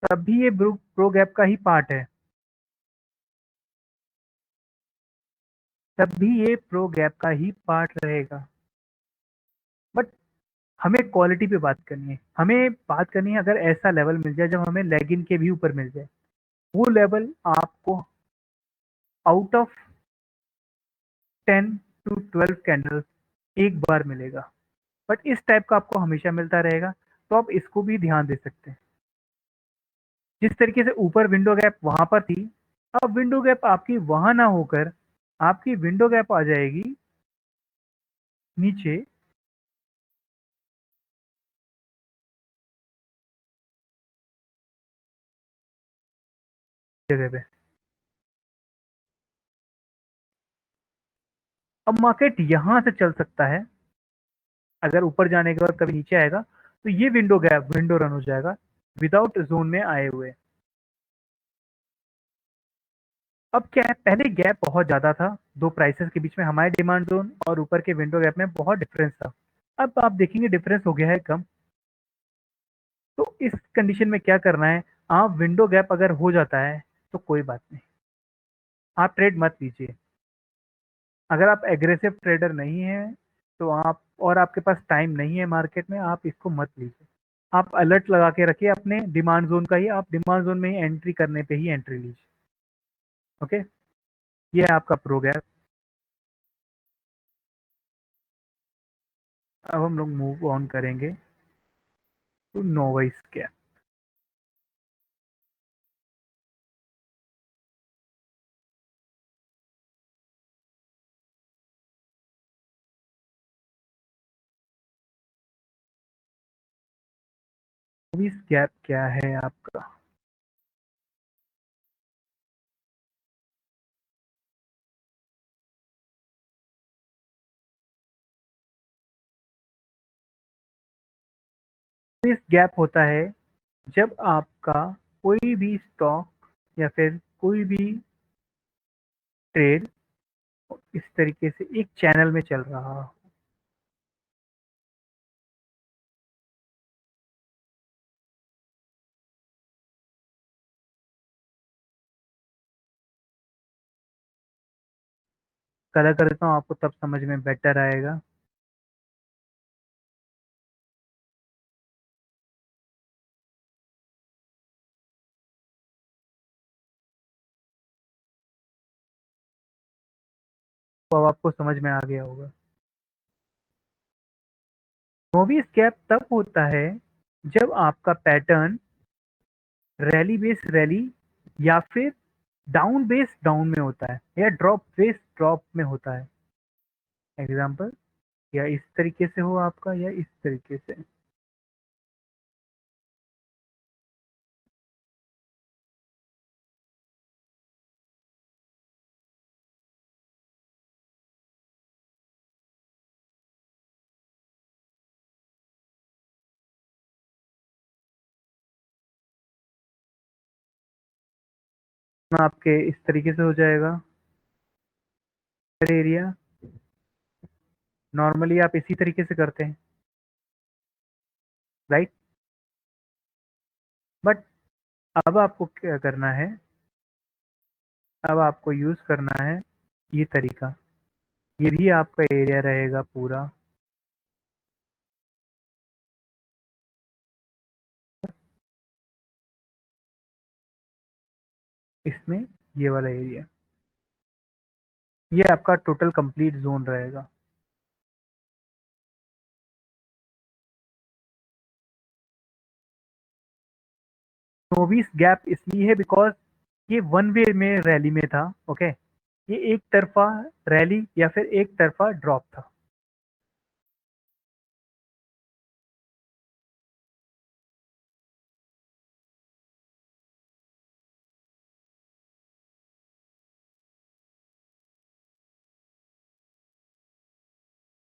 तब भी ये प्रो गैप का ही पार्ट है। तब भी ये प्रो गैप का ही पार्ट रहेगा। बट हमें क्वालिटी पे बात करनी है। हमें बात करनी है अगर ऐसा लेवल मिल जाए जब हमें लेगिन के भी ऊपर मिल जाए, वो लेवल आपको आउट ऑफ 10 to 12 कैंडल एक बार मिलेगा। बट इस टाइप का आपको हमेशा मिलता रहेगा, तो आप इसको भी ध्यान दे सकते हैं। जिस तरीके से ऊपर विंडो गैप वहां पर थी, अब विंडो गैप आपकी वहां ना होकर आपकी विंडो गैप आ जाएगी नीचे जगह पे। अब मार्केट यहां से चल सकता है, अगर ऊपर जाने के बाद कभी नीचे आएगा तो ये विंडो गैप विंडो रन हो जाएगा विदाउट जोन में आए हुए। अब क्या है, पहले गैप बहुत ज्यादा था, दो प्राइसेस के बीच में हमारे डिमांड जोन और ऊपर के विंडो गैप में बहुत डिफरेंस था। अब आप देखेंगे डिफरेंस हो गया है कम। तो इस कंडीशन में क्या करना है, आप विंडो गैप अगर हो जाता है तो कोई बात नहीं, आप ट्रेड मत लीजिए। अगर आप एग्रेसिव ट्रेडर नहीं है तो आप, और आपके पास टाइम नहीं है मार्केट में, आप इसको मत लीजिए। आप अलर्ट लगा के रखिए अपने डिमांड जोन का ही, आप डिमांड जोन में ही एंट्री करने पे ही एंट्री लीजिए। ओके, ये है आपका प्रो गैप। अब हम लोग मूव ऑन करेंगे to novice gap. Novice gap क्या है आपका? नोवाइस गैप होता है जब आपका कोई भी स्टॉक या फिर कोई भी ट्रेड इस तरीके से एक चैनल में चल रहा हो। कलर कर देता हूँ आपको, तब समझ में बेटर आएगा। तो अब आपको समझ में आ गया होगा। नोविस गैप तब होता है जब आपका पैटर्न रैली बेस रैली या फिर डाउन बेस डाउन में होता है या ड्रॉप बेस ड्रॉप में होता है। एग्जाम्पल, या इस तरीके से हो आपका या इस तरीके से। आपके इस तरीके से हो जाएगा एरिया। नॉर्मली आप इसी तरीके से करते हैं, राइट। बट अब आपको क्या करना है, अब आपको यूज करना है ये तरीका। ये भी आपका एरिया रहेगा पूरा। इसमें ये वाला एरिया, ये आपका टोटल कंप्लीट जोन रहेगा। नोविस गैप इसलिए है बिकॉज ये वन वे में रैली में था। ओके, ये एक तरफा रैली या फिर एक तरफा ड्रॉप था।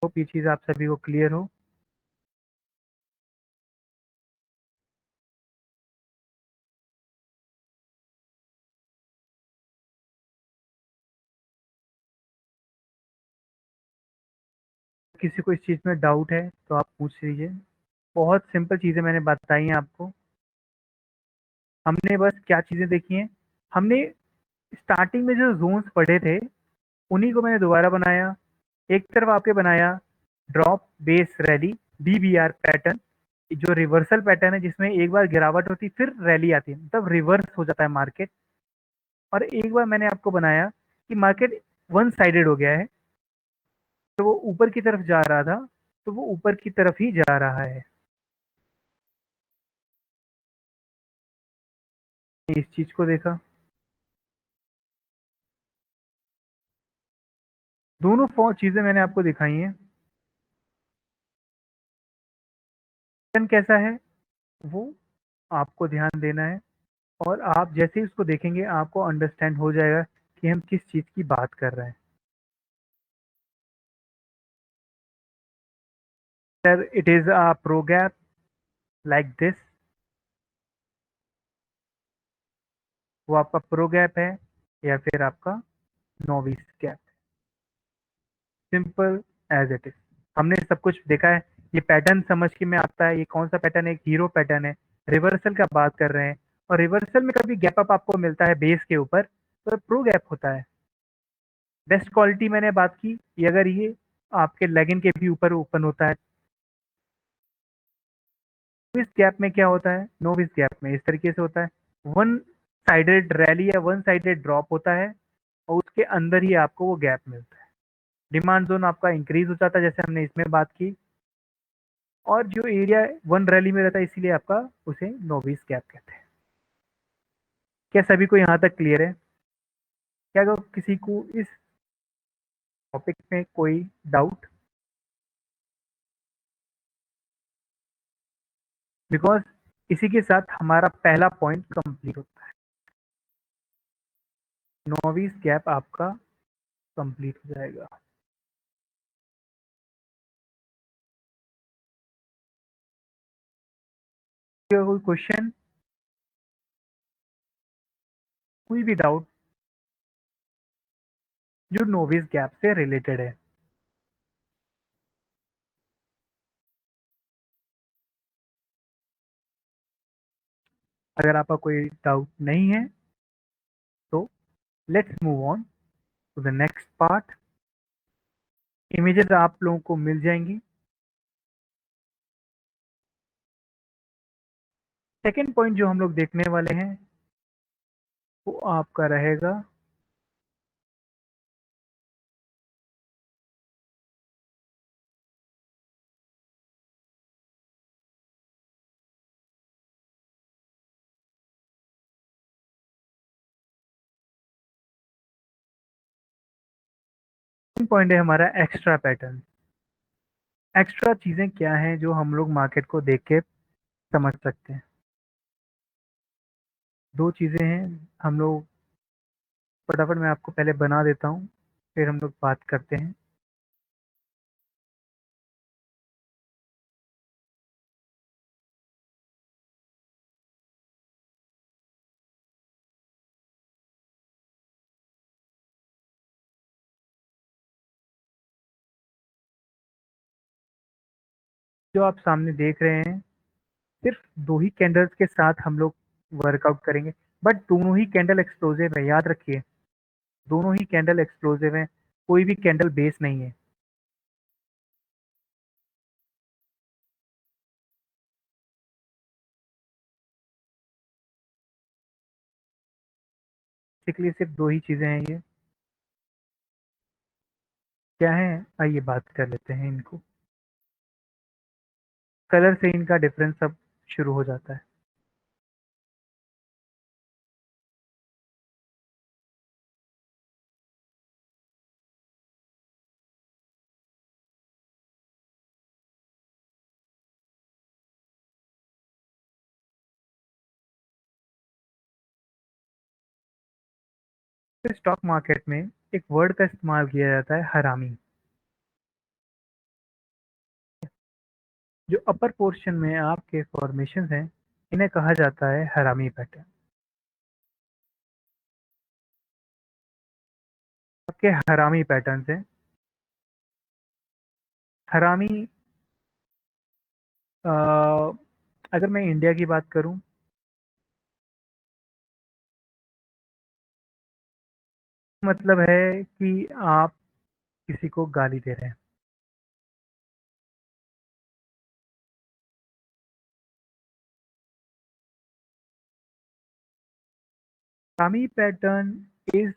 होप ये चीज आप सभी को क्लियर हो। किसी को इस चीज में डाउट है तो आप पूछ लीजिए। बहुत सिंपल चीजें मैंने बताई हैं आपको। हमने बस क्या चीजें देखी हैं, हमने स्टार्टिंग में जो जोन्स पढ़े थे उन्हीं को मैंने दोबारा बनाया। एक तरफ आपके बनाया drop base rally, DBR pattern, जो रिवर्सल पैटर्न है जिसमें एक बार गिरावट होती फिर रैली आती है, मतलब रिवर्स हो जाता है मार्केट। और एक बार मैंने आपको बनाया कि मार्केट वन साइडेड हो गया है, तो वो ऊपर की तरफ जा रहा था, तो वो ऊपर की तरफ ही जा रहा है। इस चीज को देखा। दोनों चीजें मैंने आपको दिखाई हैं। पैटर्न कैसा है वो आपको ध्यान देना है, और आप जैसे ही उसको देखेंगे आपको अंडरस्टैंड हो जाएगा कि हम किस चीज की बात कर रहे हैं। Sir it is a pro gap like this. वो आपका प्रो गैप है या फिर आपका novice gap. Simple as it is. हमने सब कुछ देखा है। ये पैटर्न समझ के में आता है ये कौन सा पैटर्न है, एक हीरो पैटर्न है। रिवर्सल का बात कर रहे हैं, और रिवर्सल में कभी गैप अप आपको मिलता है बेस के ऊपर तो प्रो गैप होता है। बेस्ट क्वालिटी मैंने बात की कि अगर ये आपके लेगिन के भी ऊपर ओपन होता है। इस गैप में क्या होता है, नोविस गैप में इस तरीके से होता है, वन साइडेड रैली या वन साइडेड ड्रॉप होता है, और उसके अंदर ही आपको वो गैप मिलता है। डिमांड जोन आपका इंक्रीज हो जाता है जैसे हमने इसमें बात की, और जो एरिया वन रैली में रहता है इसीलिए आपका उसे नोविस गैप कहते हैं। क्या सभी को यहाँ तक क्लियर है? क्या अगर किसी को इस टॉपिक में कोई डाउट? बिकॉज इसी के साथ हमारा पहला पॉइंट कंप्लीट होता है। नोविस गैप आपका कंप्लीट हो जाएगा। क्या कोई क्वेश्चन, कोई भी डाउट जो नोविस गैप से रिलेटेड है? अगर आपका कोई डाउट नहीं है तो let's move on to the next part. Images आप लोगों को मिल जाएंगी। सेकेंड पॉइंट जो हम लोग देखने वाले हैं वो आपका रहेगा पॉइंट है हमारा एक्स्ट्रा पैटर्न। एक्स्ट्रा चीजें क्या हैं जो हम लोग मार्केट को देख के समझ सकते हैं? दो चीजें हैं, हम लोग फटाफट मैं आपको पहले बना देता हूँ, फिर हम लोग बात करते हैं। जो आप सामने देख रहे हैं, सिर्फ दो ही कैंडल्स के साथ हम लोग वर्कआउट करेंगे, बट दोनों ही कैंडल एक्सप्लोसिव है, याद रखिए। दोनों ही कैंडल एक्सप्लोसिव है, कोई भी कैंडल बेस नहीं है। बेसिकली सिर्फ दो ही चीजें हैं ये। क्या है, आइए बात कर लेते हैं इनको। कलर से इनका डिफरेंस सब शुरू हो जाता है। स्टॉक मार्केट में एक वर्ड का इस्तेमाल किया जाता है, हरामी। जो अपर पोर्शन में आपके फॉर्मेशन हैं, इन्हें कहा जाता है हरामी पैटर्न। आपके हरामी पैटर्न हैं। हरामी, अ, अगर मैं इंडिया की बात करूं, मतलब है कि आप किसी को गाली दे रहे हैं। हरामी pattern is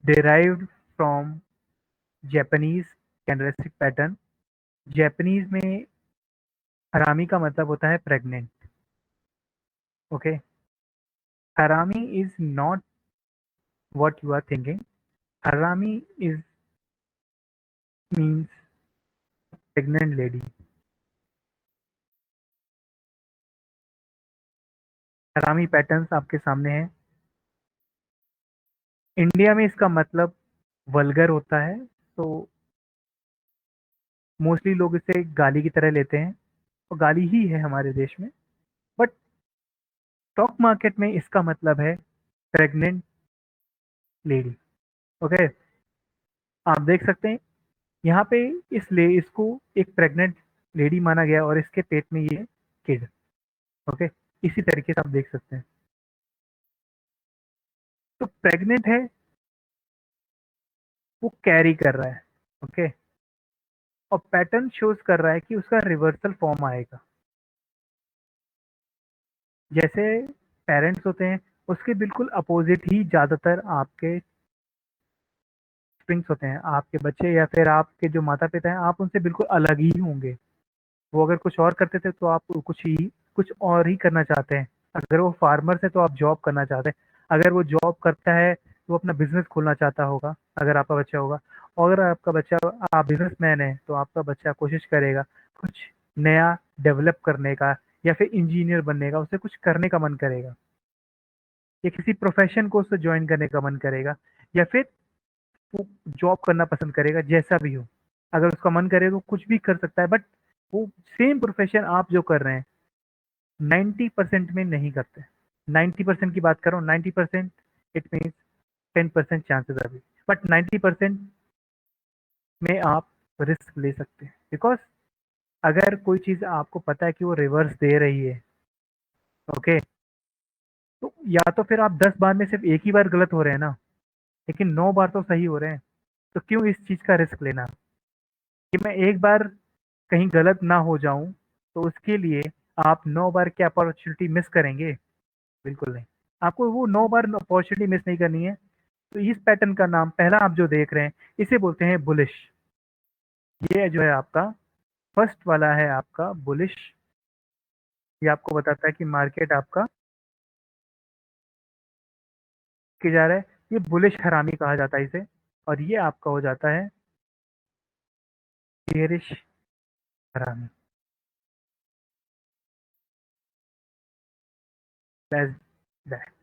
derived from Japanese candlestick pattern. Japanese में हरामी का मतलब होता है प्रेग्नेंट। ओके, हरामी is not what you are thinking. हरामी इज मीन्स प्रेग्नेंट लेडी। हरामी पैटर्न्स आपके सामने हैं। इंडिया में इसका मतलब वल्गर होता है, तो मोस्टली लोग इसे गाली की तरह लेते हैं, और गाली ही है हमारे देश में। बट स्टॉक मार्केट में इसका मतलब है प्रेग्नेंट लेडी। ओके, आप देख सकते हैं यहाँ पे, इसलिए इसको एक प्रेग्नेंट लेडी माना गया और इसके पेट में ये किड। ओके, इसी तरीके से आप देख सकते हैं। तो प्रेग्नेंट है, वो कैरी कर रहा है। ओके, और पैटर्न शोज कर रहा है कि उसका रिवर्सल फॉर्म आएगा। जैसे पेरेंट्स होते हैं, उसके बिल्कुल अपोजिट ही ज्यादातर आपके स्प्रिंग्स होते हैं। आपके बच्चे या फिर आपके जो माता पिता हैं, आप उनसे बिल्कुल अलग ही होंगे। वो अगर कुछ और करते थे तो आप कुछ और ही करना चाहते हैं। अगर वो फार्मर है तो आप जॉब करना चाहते हैं। अगर वो जॉब करता है तो वो अपना बिजनेस खोलना चाहता होगा, अगर आपका बच्चा होगा। और अगर आपका बच्चा, आप बिजनेसमैन है, तो आपका बच्चा कोशिश करेगा कुछ नया डेवलप करने का, या फिर इंजीनियर बनने का, उसे कुछ करने का मन करेगा, या किसी प्रोफेशन को उसे ज्वाइन करने का मन करेगा, या फिर वो जॉब करना पसंद करेगा, जैसा भी हो। अगर उसका मन करे तो कुछ भी कर सकता है, बट वो सेम प्रोफेशन आप जो कर रहे हैं 90% में नहीं करते। 90% की बात करो, 90%, इट मीन्स 10% चांसेस अभी, बट 90% में आप रिस्क ले सकते हैं। बिकॉज अगर कोई चीज़ आपको पता है कि वो रिवर्स दे रही है, ओके, तो या तो फिर आप 10 बार में सिर्फ एक ही बार गलत हो रहे हैं ना, लेकिन 9 बार तो सही हो रहे हैं। तो क्यों इस चीज़ का रिस्क लेना कि मैं एक बार कहीं गलत ना हो जाऊं, तो उसके लिए आप 9 बार की अपॉर्चुनिटी मिस करेंगे? बिल्कुल नहीं। आपको वो 9 बार अपॉर्चुनिटी मिस नहीं करनी है। तो इस पैटर्न का नाम, पहला आप जो देख रहे हैं, इसे बोलते हैं बुलिश। ये जो है आपका फर्स्ट वाला है आपका बुलिश। ये आपको बताता है कि मार्केट आपका की जा रहा है। ये बुलिश हरामी कहा जाता है इसे। और ये आपका हो जाता है बेरिश हरामी। That's that.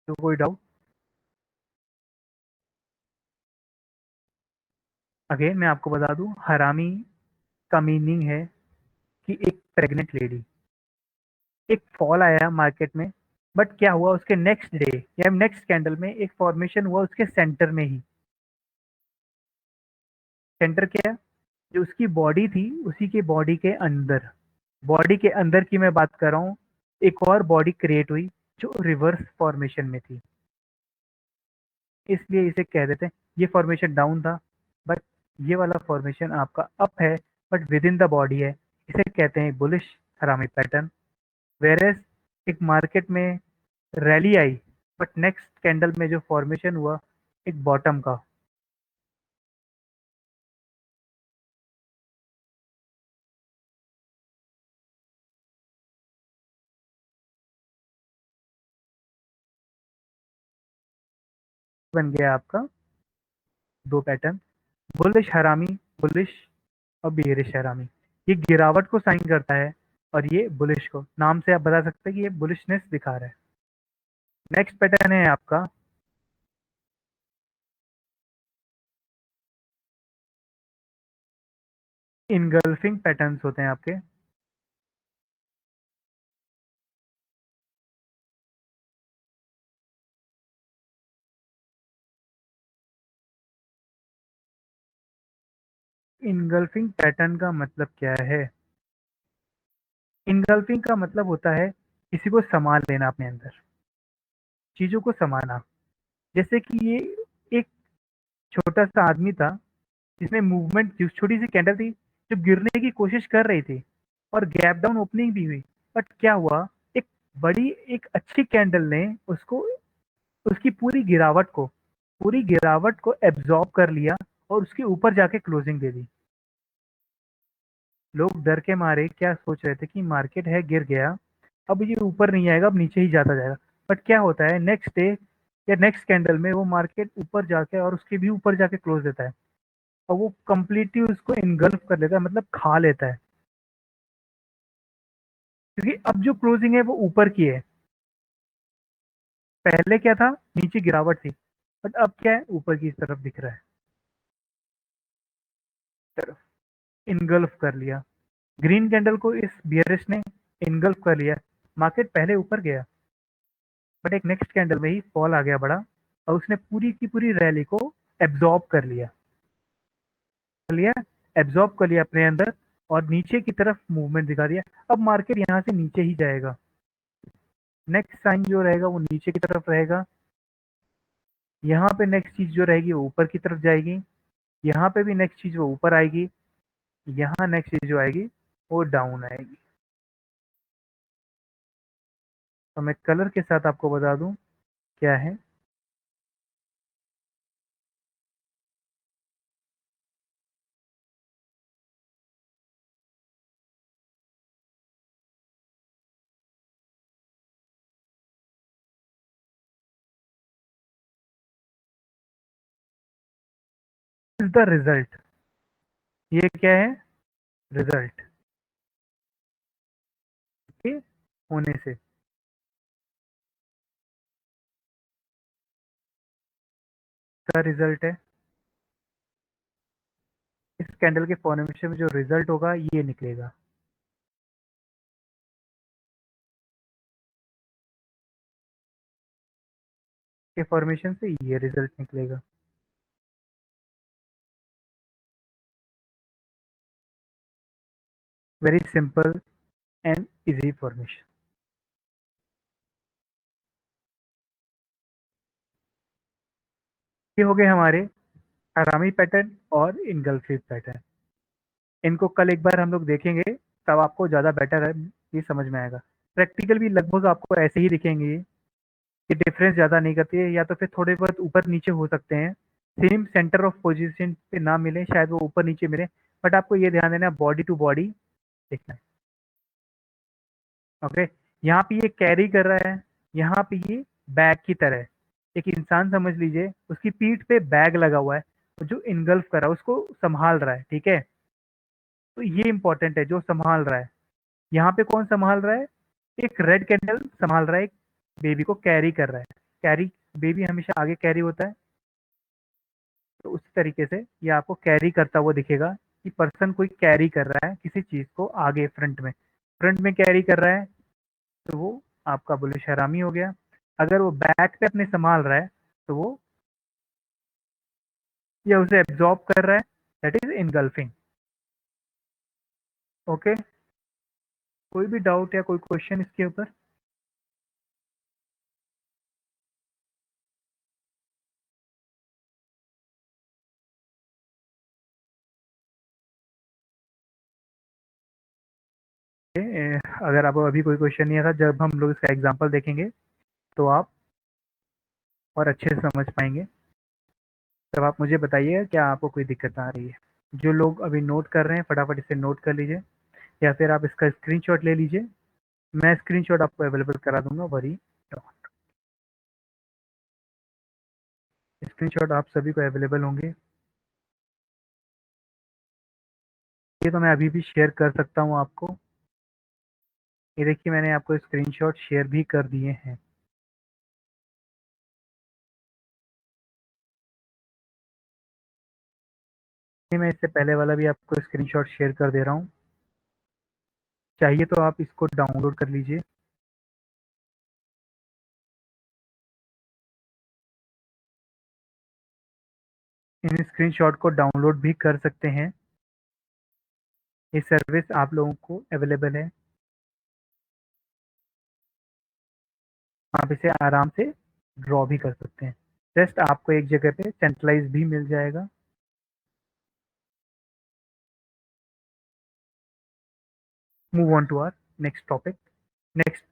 तो कोई डाउट? अगेन मैं आपको बता दूं, हरामी का मीनिंग है कि एक प्रेग्नेंट लेडी। एक फॉल आया मार्केट में, बट क्या हुआ उसके नेक्स्ट डे या नेक्स्ट कैंडल में एक फॉर्मेशन हुआ उसके सेंटर में ही। सेंटर क्या? जो उसकी बॉडी थी उसी के बॉडी के अंदर, बॉडी के अंदर की मैं बात कर रहा हूँ, एक और बॉडी क्रिएट हुई जो रिवर्स फॉर्मेशन में थी। इसलिए इसे कह देते हैं ये फॉर्मेशन डाउन था, बट ये वाला फॉर्मेशन आपका अप है, but with in the body है। इसे कहते हैं बुलिश हरामी पैटर्न। वेरेस एक मार्केट में rally I, but next candle में जो फॉर्मेशन हुआ एक बॉटम का। बन गया आपका दो पैटर्न, बुलिश हरामी, बुलिश और बेरिश हरामी। ये गिरावट को साइन करता है और ये बुलिश को। नाम से आप बता सकते हैं कि ये बुलिशनेस दिखा रहा है। नेक्स्ट पैटर्न है आपका इनगल्फिंग पैटर्न्स होते हैं आपके। इनगल्फिंग पैटर्न का मतलब क्या है? इनगल्फिंग का मतलब होता है किसी को समा लेना अपने अंदर, चीजों को समाना। जैसे कि ये एक छोटा सा आदमी था जिसमें मूवमेंट, जो छोटी सी कैंडल थी जो गिरने की कोशिश कर रही थी और गैप डाउन ओपनिंग भी हुई, बट क्या हुआ, एक बड़ी एक अच्छी कैंडल ने उसको, उसकी पूरी गिरावट को एब्जॉर्ब कर लिया और उसके ऊपर जाके क्लोजिंग दे दी। लोग डर के मारे क्या सोच रहे थे कि मार्केट है गिर गया, अब ये ऊपर नहीं आएगा, अब नीचे ही जाता जाएगा। बट क्या होता है नेक्स्ट डे या नेक्स्ट कैंडल में वो मार्केट ऊपर जाके और उसके भी ऊपर जाके क्लोज देता है और वो कंप्लीटली उसको इनगल्फ कर लेता है, मतलब खा लेता है। क्योंकि अब जो क्लोजिंग है वो ऊपर की है, पहले क्या था, नीचे गिरावट थी, बट अब क्या है, ऊपर की तरफ दिख रहा है, तरफ इनगल्फ कर लिया। ग्रीन कैंडल को इस बियरिश ने इनगल्फ कर लिया। मार्केट पहले ऊपर गया, बट एक नेक्स्ट कैंडल में ही फॉल आ गया बड़ा, और उसने पूरी की पूरी रैली को एब्जॉर्ब कर लिया, एब्जॉर्ब कर लिया अपने अंदर, और नीचे की तरफ मूवमेंट दिखा दिया। अब मार्केट यहाँ से नीचे ही जाएगा, नेक्स्ट साइन जो रहेगा वो नीचे की तरफ रहेगा। यहाँ पे नेक्स्ट चीज जो रहेगी वो ऊपर की तरफ जाएगी, यहाँ पे भी नेक्स्ट चीज वो ऊपर आएगी, यहाँ नेक्स्ट चीज जो आएगी वो डाउन आएगी। तो मैं कलर के साथ आपको बता दूं क्या है। इज द रिजल्ट, ये क्या है, रिजल्ट के होने से का रिजल्ट है। इस कैंडल के फॉर्मेशन में जो रिजल्ट होगा ये निकलेगा। के फॉर्मेशन से ये रिजल्ट निकलेगा। Very simple and easy formation. ये हो गए हमारे आरामी पैटर्न और इनगल्फिंग पैटर्न। इनको कल एक बार हम लोग देखेंगे, तब आपको ज़्यादा बेटर है ये समझ में आएगा। प्रैक्टिकल भी लगभग आपको ऐसे ही दिखेंगे, ये डिफरेंस ज़्यादा नहीं करती है, या तो फिर थोड़े बहुत ऊपर नीचे हो सकते हैं, सेम सेंटर ऑफ पोजीशन पे ना मिले, शायद वो ऊपर नीचे मिले, बट आपको ये ध्यान देना है बॉडी टू बॉडी देखना है। ओके, यहाँ पे ये कैरी कर रहा है, यहाँ पे ये बैग की तरह है। एक इंसान समझ लीजिए, उसकी पीठ पे बैग लगा हुआ है, तो जो इनगल्फ कर रहा है उसको संभाल रहा है, ठीक है। तो ये इंपॉर्टेंट है, जो संभाल रहा है। यहाँ पे कौन संभाल रहा है? एक रेड कैंडल संभाल रहा है, एक बेबी को कैरी कर रहा है। कैरी, बेबी हमेशा आगे कैरी होता है, तो उसी तरीके से ये आपको कैरी करता हुआ दिखेगा कि पर्सन कोई कैरी कर रहा है किसी चीज को आगे, फ्रंट में कैरी कर रहा है, तो वो आपका बुलिश हरामी हो गया। अगर वो बैक पे अपने संभाल रहा है, तो वो या उसे एब्जॉर्ब कर रहा है, दैट इज इनगल्फिंग। ओके, कोई भी डाउट या कोई क्वेश्चन इसके ऊपर? अगर आपको अभी कोई क्वेश्चन नहीं आता, जब हम लोग इसका एग्जांपल देखेंगे तो आप और अच्छे से समझ पाएंगे। तब आप मुझे बताइएगा क्या आपको कोई दिक्कत आ रही है। जो लोग अभी नोट कर रहे हैं फटाफट इसे नोट कर लीजिए, या फिर आप इसका स्क्रीनशॉट ले लीजिए। मैं स्क्रीनशॉट आपको अवेलेबल करा दूंगा, वरी स्क्रीनशॉट आप सभी को अवेलेबल होंगे। ये तो मैं अभी भी शेयर कर सकता हूँ आपको। ये देखिए, मैंने आपको स्क्रीनशॉट शेयर भी कर दिए हैं। ये मैं इससे पहले वाला भी आपको स्क्रीनशॉट शेयर कर दे रहा हूँ, चाहिए तो आप इसको डाउनलोड कर लीजिए। इन स्क्रीनशॉट को डाउनलोड भी कर सकते हैं, ये सर्विस आप लोगों को अवेलेबल है। आप इसे आराम से ड्रॉ भी कर सकते हैं। जस्ट आपको एक जगह पे सेंट्रलाइज भी मिल जाएगा। Move on to our next topic, next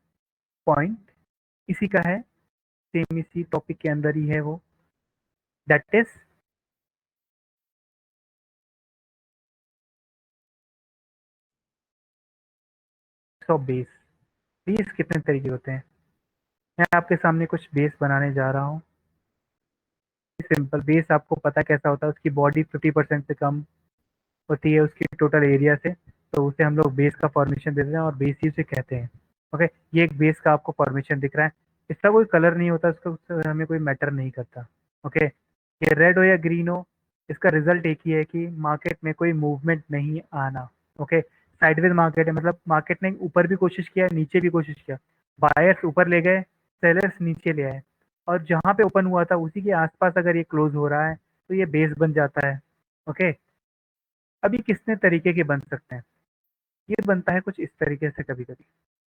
point इसी का है, सेम इसी टॉपिक के अंदर ही है वो, that is of base. Base कितने तरीके होते हैं, मैं आपके सामने कुछ बेस बनाने जा रहा हूँ। सिंपल बेस आपको पता कैसा होता है, उसकी बॉडी 50% से कम होती है उसकी टोटल एरिया से, तो उसे हम लोग बेस का फॉर्मेशन देते हैं और बेस ही उसे कहते हैं। ओके, ये एक बेस का आपको फॉर्मेशन दिख रहा है, इसका कोई कलर नहीं होता, उसका उससे हमें कोई मैटर नहीं करता। ओके, ये रेड हो या ग्रीन हो, इसका रिजल्ट एक ही है कि मार्केट में कोई मूवमेंट नहीं आना। ओके, साइडवेज मार्केट है, मतलब मार्केट ने ऊपर भी कोशिश किया, नीचे भी कोशिश किया, बायर्स ऊपर ले गए, सेलर्स नीचे ले आए, और जहां पे ओपन हुआ था उसी के आसपास अगर ये क्लोज हो रहा है तो ये बेस बन जाता है। ओके, अभी कितने तरीके के बन सकते हैं, ये बनता है कुछ इस तरीके से, कभी कभी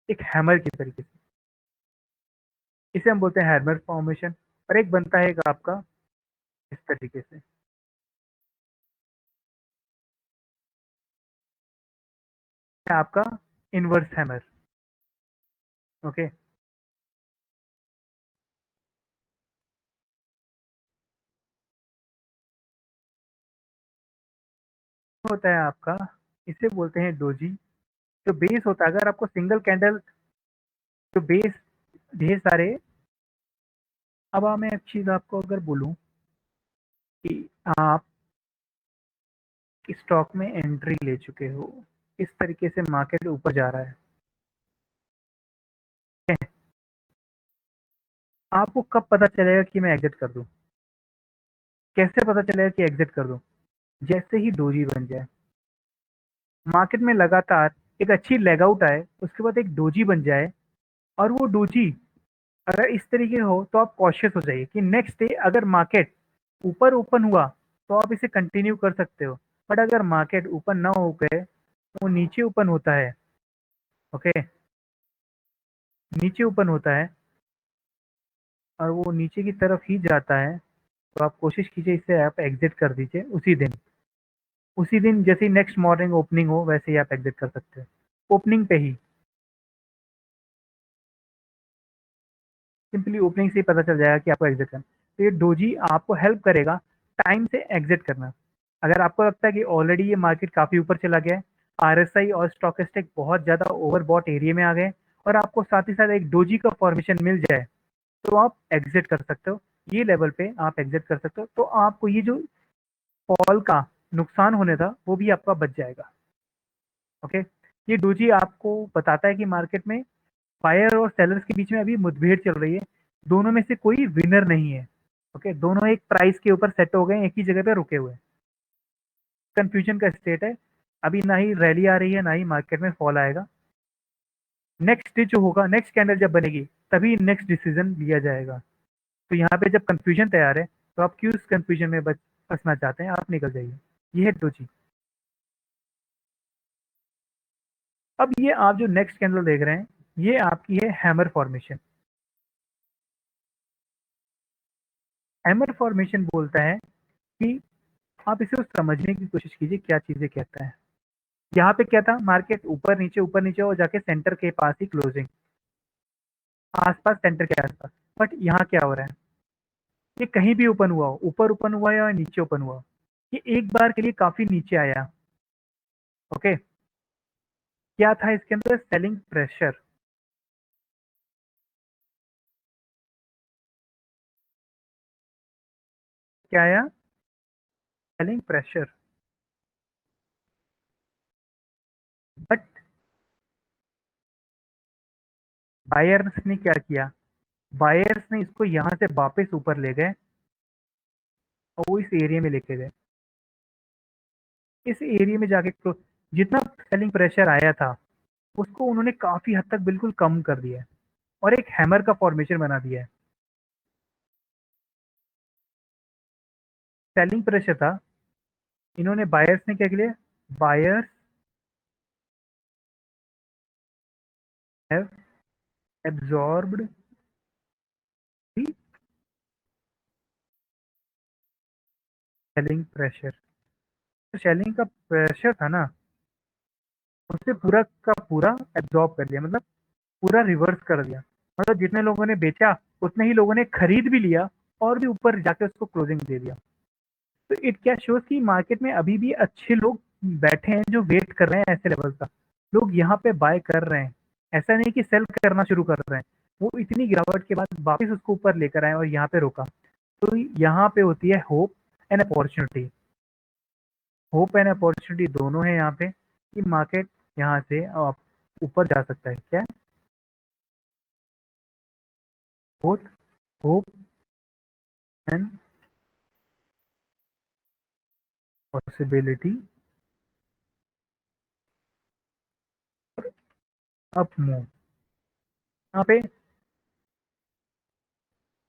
एक हैमर की तरीके से, इसे हम बोलते हैं हैमर फॉर्मेशन। और एक बनता है एक आपका इस तरीके से, आपका इनवर्स हैमर। ओके, होता है आपका, इसे बोलते हैं डोजी। जो बेस होता है, अगर आपको सिंगल कैंडल, जो बेस ढेर सारे, अब मैं एक चीज आपको अगर बोलूं कि आप स्टॉक में एंट्री ले चुके हो, इस तरीके से मार्केट ऊपर जा रहा है, आपको कब पता चलेगा कि मैं एग्जिट कर दूं? कैसे पता चलेगा कि एग्जिट कर दूं? जैसे ही डोजी बन जाए, मार्केट में लगातार एक अच्छी लेग आउट आए, उसके बाद एक डोजी बन जाए, और वो डोजी अगर इस तरीके हो, तो आप कॉशियस हो जाइए कि नेक्स्ट डे अगर मार्केट ऊपर ओपन हुआ तो आप इसे कंटिन्यू कर सकते हो। बट अगर मार्केट ऊपर ना हो गए, वो नीचे ओपन होता है। ओके, नीचे ओपन होता है और वो नीचे की तरफ ही जाता है, तो आप कोशिश कीजिए इसे आप एग्जिट कर दीजिए उसी दिन। उसी दिन जैसे ही नेक्स्ट मॉर्निंग ओपनिंग हो, वैसे ही आप एग्जिट कर सकते हो, ओपनिंग पे ही, सिंपली ओपनिंग से ही पता चल जाएगा कि आपको एग्जिट करना। तो ये डोजी आपको हेल्प करेगा टाइम से एग्जिट करना। अगर आपको लगता है कि ऑलरेडी ये मार्केट काफी ऊपर चला गया है, आरएसआई और स्टॉकेस्टिक बहुत ज्यादा ओवरबॉट एरिया में आ गए, और आपको साथ ही साथ एक डोजी का फॉर्मेशन मिल जाए, तो आप एग्जिट कर सकते हो। ये लेवल पे आप एग्जिट कर सकते हो, तो आपको ये जो फॉल का नुकसान होने था वो भी आपका बच जाएगा। ओके, ये डोजी आपको बताता है कि मार्केट में बायर और सेलर्स के बीच में अभी मुठभेड़ चल रही है, दोनों में से कोई विनर नहीं है। ओके, दोनों एक प्राइस के ऊपर सेट हो गए, एक ही जगह पे रुके हुए हैं। कंफ्यूजन का स्टेट है, अभी ना ही रैली आ रही है ना ही मार्केट में फॉल आएगा। नेक्स्ट डे जो होगा, नेक्स्ट कैंडल जब बनेगी, तभी नेक्स्ट डिसीजन लिया जाएगा। तो यहाँ पे जब कंफ्यूजन तैयार है, तो आप क्यों इस कंफ्यूजन में फंसना चाहते हैं, आप निकल जाइए। ये है डोजी। अब ये आप जो नेक्स्ट कैंडल देख रहे हैं, ये आपकी है हैमर फॉर्मेशन। हैमर फॉर्मेशन बोलता है कि आप इसे समझने की कोशिश कीजिए क्या चीजें कहता है। यहाँ पे क्या था, मार्केट ऊपर नीचे और जाके सेंटर के पास ही क्लोजिंग, आसपास सेंटर के आसपास। बट यहाँ क्या हो रहा है, ये कहीं भी ओपन हुआ हो, ऊपर ओपन हुआ या नीचे ओपन हुआ हो, ये एक बार के लिए काफी नीचे आया। ओके, क्या था इसके अंदर, सेलिंग प्रेशर। क्या आया, सेलिंग प्रेशर। बट बायर्स ने क्या किया, बायर्स ने इसको यहां से वापस ऊपर ले गए और वो इस एरिया में लेके गए। इस एरिया में जाके जितना सेलिंग प्रेशर आया था, उसको उन्होंने काफी हद तक बिल्कुल कम कर दिया है और एक हैमर का फॉर्मेशन बना दिया है। सेलिंग प्रेशर था, इन्होंने बायर्स ने क्या किया, buyers have absorbed the selling pressure. तो सेलिंग का प्रेशर था ना, उससे पूरा का पूरा एब्जॉर्ब कर लिया, मतलब पूरा रिवर्स कर दिया। मतलब जितने लोगों ने बेचा, उतने ही लोगों ने खरीद भी लिया और भी ऊपर जाके उसको क्लोजिंग दे दिया। तो इट क्या शोज कि मार्केट में अभी भी अच्छे लोग बैठे हैं जो वेट कर रहे हैं ऐसे लेवल का। लोग यहाँ पे बाय कर रहे हैं, ऐसा नहीं कि सेल करना शुरू कर रहे हैं। वो इतनी गिरावट के बाद वापस उसको ऊपर लेकर आए और यहाँ पे रोका। तो यहाँ पे होती है hope and opportunity. Hope and opportunity दोनों है यहाँ पे, कि मार्केट यहाँ से ऊपर जा सकता है। क्या, both hope and possibility up move, यहाँ पे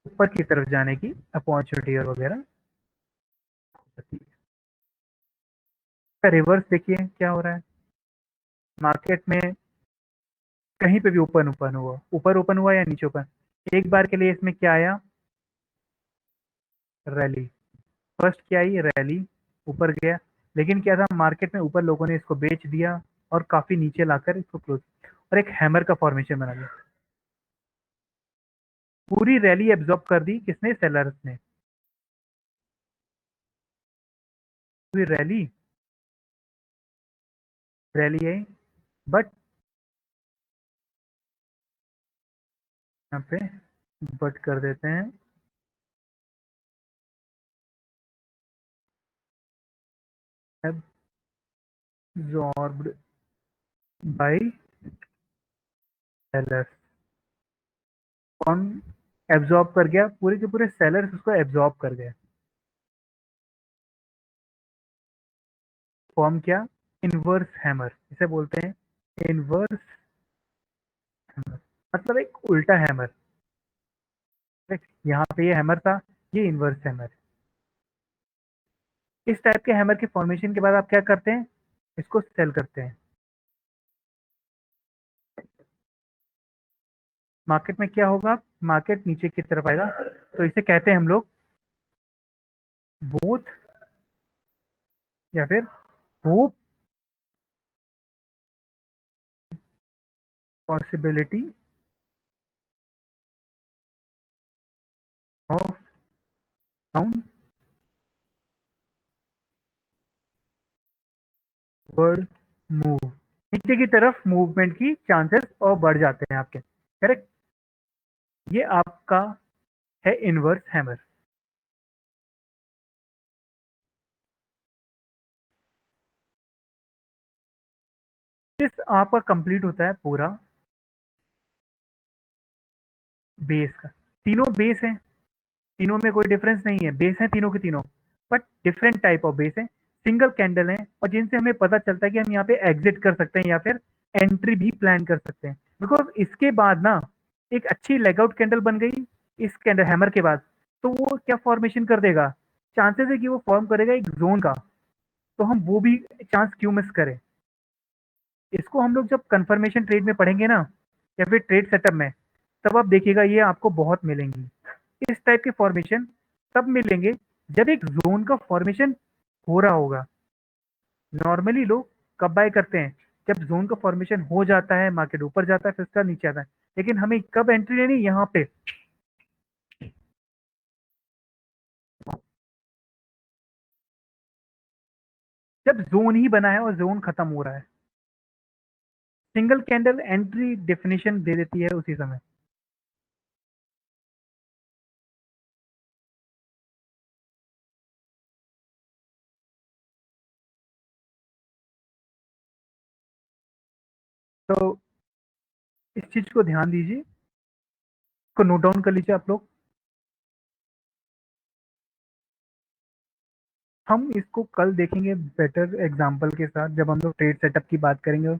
ऊपर की तरफ जाने की अपॉर्चुनिटी और वगैरह होती है। रिवर्स देखिए क्या हो रहा है, मार्केट में कहीं पे भी ओपन ओपन हुआ, ऊपर ओपन हुआ या नीचे ओपन, एक बार के लिए इसमें क्या आया, रैली। फर्स्ट क्या आई, रैली, ऊपर गया। लेकिन क्या था, मार्केट में ऊपर लोगों ने इसको बेच दिया और काफी नीचे लाकर इसको क्लोज, और एक हैमर का फॉर्मेशन बना दिया। पूरी रैली एब्जॉर्ब कर दी किसने, सेलर्स ने। पूरी रैली, रैली आई, बट यहाँ पे बट कर देते हैं, एब्जॉर्ब्ड बाय सेलर्स। कौन एब्जॉर्ब कर गया, पूरे के पूरे सेलर्स उसको एब्जॉर्ब कर गए। फॉर्म क्या, इनवर्स हैमर, इसे बोलते हैं इनवर्स हैमर, मतलब एक उल्टा हैमर। यहाँ पे ये हैमर था, ये इनवर्स हैमर। इस टाइप के हैमर के फॉर्मेशन के बाद आप क्या करते हैं, इसको सेल करते हैं। मार्केट में क्या होगा, मार्केट नीचे की तरफ आएगा, तो इसे कहते हैं हम लोग बोथ, या फिर hope possibility of down word move, नीचे की तरफ मूवमेंट की चांसेस और बढ़ जाते हैं आपके। करेक्ट। ये आपका है इनवर्स हैमर। इस आपका कंप्लीट होता है पूरा बेस का। तीनों बेस हैं, तीनों में कोई डिफरेंस नहीं है, बेस है तीनों के तीनों, but different type of base है। सिंगल कैंडल है और जिनसे हमें पता चलता है कि हम यहाँ पे एग्जिट कर सकते हैं या फिर एंट्री भी प्लान कर सकते हैं। बिकॉज इसके बाद ना एक अच्छी लेगआउट कैंडल बन गई इस कैंडल हैमर के बाद, तो वो क्या फॉर्मेशन कर देगा, चांसेस है कि वो फॉर्म करेगा एक जोन का। तो हम वो भी चांस क्यों मिस करें। इसको हम लोग जब कंफर्मेशन ट्रेड में पढ़ेंगे ना, या फिर ट्रेड सेटअप में, तब आप देखिएगा ये आपको बहुत मिलेंगी इस टाइप के फॉर्मेशन। तब मिलेंगे जब एक जोन का फॉर्मेशन हो रहा होगा। नॉर्मली लोग कब बाय करते हैं, जब जोन का फॉर्मेशन हो जाता है, मार्केट ऊपर जाता है फिर उसका नीचे आता है। लेकिन हमें कब एंट्री लेनी, यहाँ पे जब जोन ही बना है और जोन खत्म हो रहा है। सिंगल कैंडल एंट्री डेफिनेशन दे देती है उसी समय। तो इस चीज को ध्यान दीजिए, इसको नोट डाउन कर लीजिए आप लोग। हम इसको कल देखेंगे बेटर एग्जांपल के साथ जब हम लोग ट्रेड सेटअप की बात करेंगे।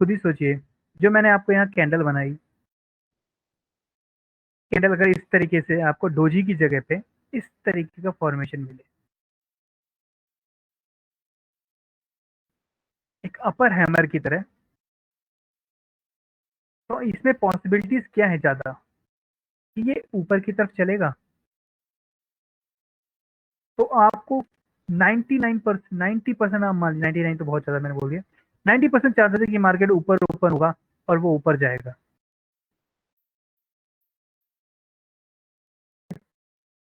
खुद ही सोचिए, जो मैंने आपको यहाँ कैंडल बनाई, कैंडल अगर इस तरीके से आपको डोजी की जगह पे इस तरीके का फॉर्मेशन मिले, एक अपर हैमर की तरह, तो इसमें पॉसिबिलिटीज क्या है ज्यादा कि ये ऊपर की तरफ चलेगा। तो आपको 99%, 90%, आप मान 99 तो बहुत ज्यादा मैंने बोल दिया, 90% चांसेस है कि मार्केट ऊपर ऊपर होगा और वो ऊपर जाएगा।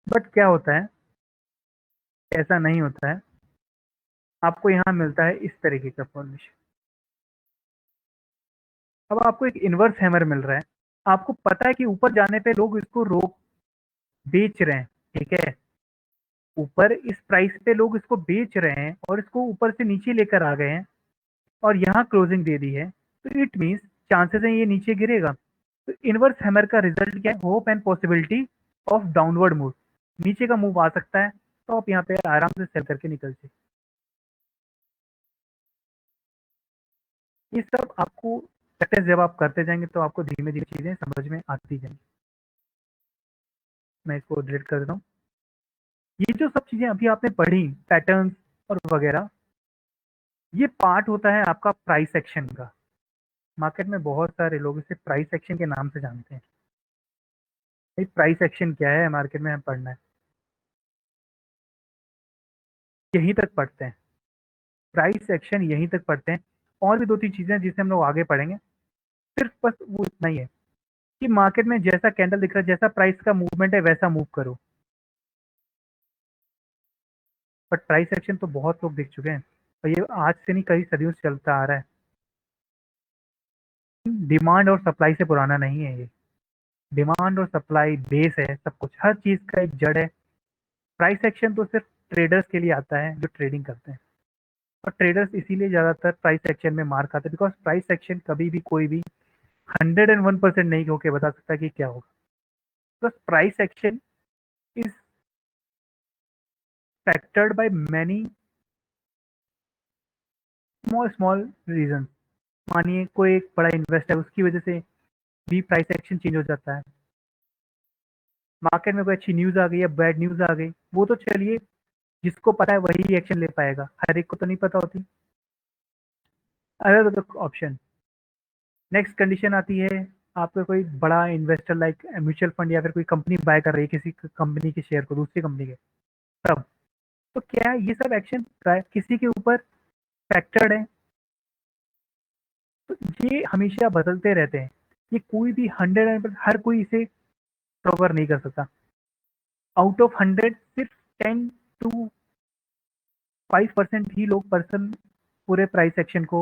बट क्या होता है, ऐसा नहीं होता है। आपको यहाँ मिलता है इस तरीके का फॉर्मेशन। अब आपको एक इनवर्स हैमर मिल रहा है, आपको पता है कि ऊपर जाने पे लोग इसको रोक बेच रहे हैं। ठीक है, ऊपर इस प्राइस पे लोग इसको बेच रहे हैं और इसको ऊपर से नीचे लेकर आ गए हैं और यहाँ क्लोजिंग दे दी है, तो इट मीन्स चांसेस है ये नीचे गिरेगा। तो इनवर्स हैमर का रिजल्ट क्या है, hope and possibility of downward move, नीचे का मूव आ सकता है। तो आप यहाँ पे आराम से सेल करके निकल जाए। ये सब आपको प्रैक्टिस जब आप करते जाएंगे तो आपको धीमे धीमे चीजें समझ में आती जाएंगी। मैं इसको डिलीट कर देता हूँ। ये जो सब चीजें अभी आपने पढ़ी, पैटर्न्स और वगैरह, ये पार्ट होता है आपका प्राइस एक्शन का। मार्केट में बहुत सारे लोग इसे प्राइस एक्शन के नाम से जानते हैं। भाई प्राइस एक्शन क्या है मार्केट में, हम पढ़ना है, यहीं तक पढ़ते हैं। प्राइस एक्शन यहीं तक पढ़ते हैं। और भी दो तीन चीजें जिसे हम लोग आगे पढ़ेंगे। सिर्फ बस वो इतना ही है कि मार्केट में जैसा कैंडल दिख रहा है, जैसा प्राइस का मूवमेंट है वैसा मूव करो। बट प्राइस एक्शन तो बहुत लोग देख चुके हैं और ये आज से नहीं, कई सदियों से चलता आ रहा है। डिमांड और सप्लाई से पुराना नहीं है ये। डिमांड और सप्लाई बेस है सब कुछ, हर चीज का एक जड़ है। प्राइस एक्शन तो सिर्फ ट्रेडर्स के लिए आता है जो ट्रेडिंग करते हैं, और ट्रेडर्स इसीलिए ज्यादातर प्राइस एक्शन में मार खाते हैं, बिकॉज प्राइस एक्शन कभी भी कोई भी 101% नहीं होके बता सकता कि क्या होगा। बस price action is factored by many small small reason. मानिए कोई एक बड़ा इन्वेस्ट है, उसकी वजह से भी प्राइस एक्शन चेंज हो जाता है। मार्केट में कोई अच्छी न्यूज आ गई या बैड न्यूज आ गई, वो तो चलिए जिसको पता है वही एक्शन ले पाएगा, हर एक को तो नहीं पता होती। अदर ऑप्शन, नेक्स्ट कंडीशन आती है, आपका कोई बड़ा इन्वेस्टर लाइक म्यूचुअल फंड या फिर कोई कंपनी बाय कर रही है किसी कंपनी के शेयर को दूसरी कंपनी के, तब तो क्या है, ये सब एक्शन किसी के ऊपर फैक्टर्ड है, तो ये हमेशा बदलते रहते हैं। ये कोई भी 100 हर कोई इसे कवर नहीं कर सकता। आउट ऑफ 100 सिर्फ 10 to 5% ही लोग पर्सन पूरे प्राइस सेक्शन को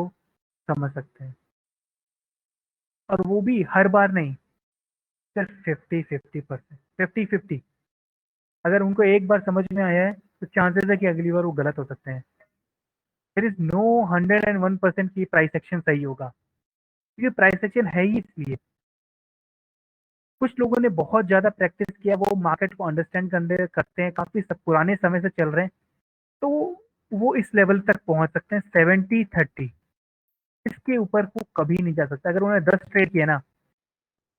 समझ सकते हैं, और वो भी हर बार नहीं, सिर्फ 50-50%, 50-50। अगर उनको एक बार समझ में आया है तो चांसेस है कि अगली बार वो गलत हो सकते हैं। देयर इज नो 101% की प्राइस एक्शन सही होगा, क्योंकि प्राइस एक्शन है ही इसलिए। कुछ लोगों ने बहुत ज्यादा प्रैक्टिस किया, वो मार्केट को अंडरस्टैंड करते हैं, काफी पुराने समय से चल रहे हैं, तो वो इस लेवल तक पहुंच सकते हैं 70-30। इसके ऊपर वो कभी नहीं जा सकता। अगर उन्होंने 10 ट्रेड किया ना,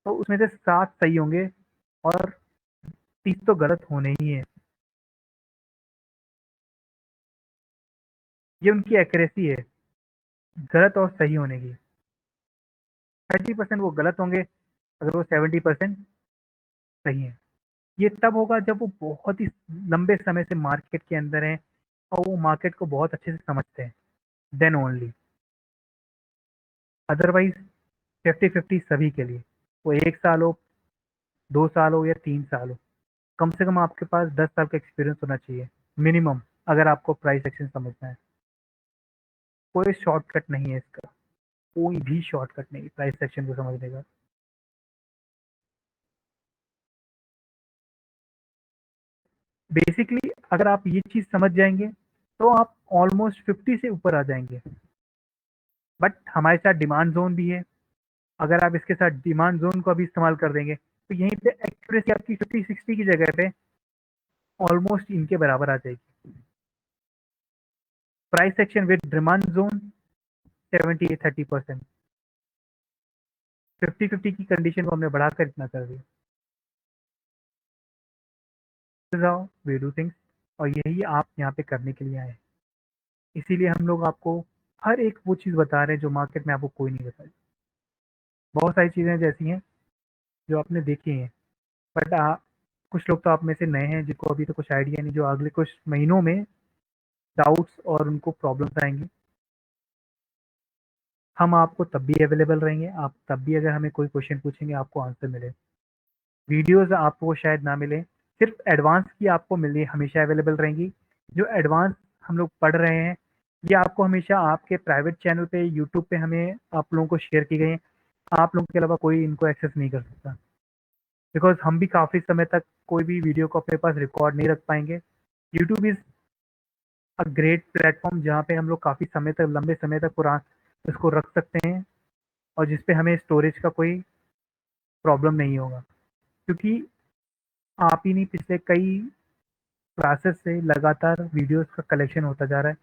तो उसमें से 7 सही होंगे और 30 तो गलत होने ही है। ये उनकी एक्यूरेसी है, गलत और सही होने की। 30% वो गलत होंगे, अगर वो 70% सही है। ये तब होगा जब वो बहुत ही लंबे समय से मार्केट के अंदर हैं और वो मार्केट को बहुत अच्छे से समझते हैं, देन ओनली। अदरवाइज 50-50 सभी के लिए, वो 1 साल हो, 2 साल हो या 3 साल हो, कम से कम आपके पास 10 साल का एक्सपीरियंस होना चाहिए मिनिमम, अगर आपको प्राइस एक्शन समझना है। कोई शॉर्टकट नहीं है इसका, कोई भी शॉर्टकट नहीं प्राइस एक्शन को समझने का। बेसिकली अगर आप ये चीज समझ जाएंगे तो आप ऑलमोस्ट 50 से ऊपर आ जाएंगे। बट हमारे साथ डिमांड जोन भी है, अगर आप इसके साथ डिमांड जोन को भी इस्तेमाल कर देंगे तो यहीं पे एक्यूरेसी आपकी 50-60 की जगह पे ऑलमोस्ट इनके बराबर आ जाएगी। Price section with demand zone 70-30%, 50-50 की कंडीशन को हमने बढ़ाकर इतना कर दिया। वी डू थिंग्स, और यही आप यहाँ पे करने के लिए आए हैं। इसीलिए हम लोग आपको हर एक वो चीज़ बता रहे हैं जो मार्केट में आपको कोई नहीं बताई। बहुत सारी चीज़ें जैसी हैं जो आपने देखी हैं, बट कुछ लोग तो आप में से नए हैं जिनको अभी तो कुछ आइडिया नहीं, जो अगले कुछ महीनों में डाउट्स और उनको प्रॉब्लम्स आएंगी। हम आपको तब भी अवेलेबल रहेंगे, आप तब भी अगर हमें कोई क्वेश्चन पूछेंगे आपको आंसर मिले। वीडियोस आपको शायद ना मिले, सिर्फ एडवांस की आपको मिले, हमेशा अवेलेबल रहेंगी। जो एडवांस हम लोग पढ़ रहे हैं ये आपको हमेशा आपके प्राइवेट चैनल पे, यूट्यूब पे हमें आप लोगों को शेयर की गई हैं। आप लोगों के अलावा कोई इनको एक्सेस नहीं कर सकता, बिकॉज हम भी काफ़ी समय तक कोई भी वीडियो को अपने पास रिकॉर्ड नहीं रख पाएंगे। YouTube is a great platform जहाँ पे हम लोग काफ़ी समय तक, लंबे समय तक पुराना इसको रख सकते हैं, और जिसपे हमें स्टोरेज का कोई प्रॉब्लम नहीं होगा, क्योंकि आप ही नहीं, पिछले कई क्लासेस से लगातार वीडियोस का कलेक्शन होता जा रहा है।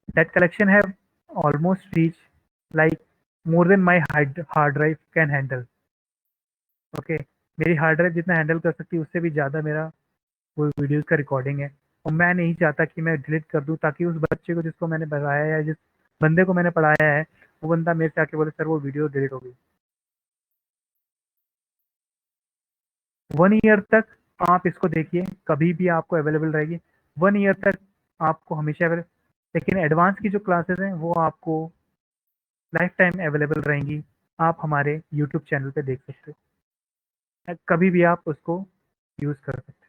That collection have almost reach like more than my hard drive can handle. Okay, मेरी हार्ड ड्राइव जितना हैंडल कर सकती है उससे भी ज़्यादा मेरा वो वीडियोस का रिकॉर्डिंग है, और मैं नहीं चाहता कि मैं डिलीट कर दूं ताकि उस बच्चे को जिसको मैंने बताया या जिस बंदे को मैंने पढ़ाया है वो बंदा मेरे से आके बोले सर वो वीडियो डिलीट हो गई। 1 ईयर तक आप इसको देखिए, कभी भी आपको अवेलेबल रहेगी। 1 ईयर तक आपको हमेशा लेकिन एडवांस की जो क्लासेस हैं वो आपको लाइफ टाइम अवेलेबल रहेंगी। आप हमारे यूट्यूब चैनल पे देख सकते हो, कभी भी आप उसको यूज़ कर सकते हो।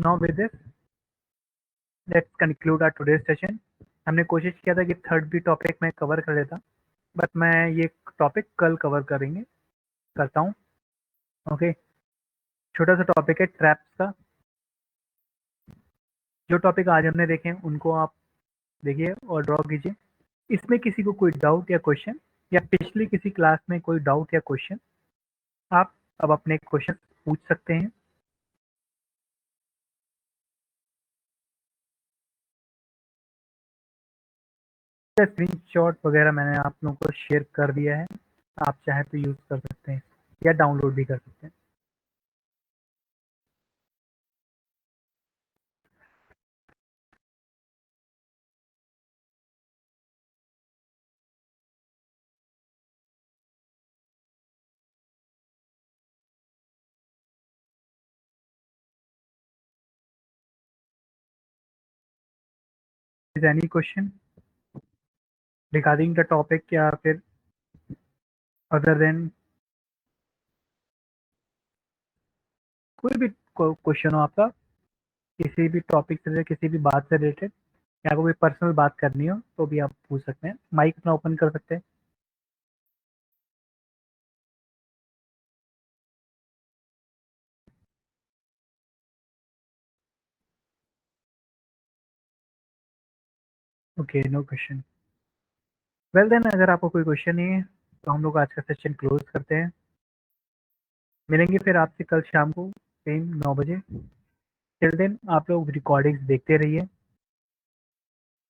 Now with this let's conclude our today session. हमने कोशिश किया था कि थर्ड भी टॉपिक मैं कवर कर लेता, बट मैं ये टॉपिक कल कवर करता हूँ। ओके, छोटा सा टॉपिक है ट्रैप्स का। जो टॉपिक आज हमने देखे हैं उनको आप देखिए और ड्रॉ कीजिए। इसमें किसी को कोई डाउट या क्वेश्चन, या पिछली किसी क्लास में कोई डाउट या क्वेश्चन, आप अब अपने क्वेश्चन पूछ सकते हैं। स्क्रीनशॉट वगैरह मैंने आप लोगों को शेयर कर दिया है, आप चाहे तो यूज़ कर सकते हैं या डाउनलोड भी कर सकते हैं। Is any question regarding the topic या फिर अदर देन कोई भी क्वेश्चन हो आपका किसी भी टॉपिक से, किसी भी बात से रिलेटेड, या कोई पर्सनल बात करनी हो तो भी आप पूछ सकते हैं। माइक अपना ओपन कर सकते हैं। Okay, no question. Well then, अगर आपको कोई क्वेश्चन नहीं है तो हम लोग आज का सेशन क्लोज करते हैं। मिलेंगे फिर आपसे कल शाम को सेम 9 बजे। टिल देन आप लोग रिकॉर्डिंग्स देखते रहिए,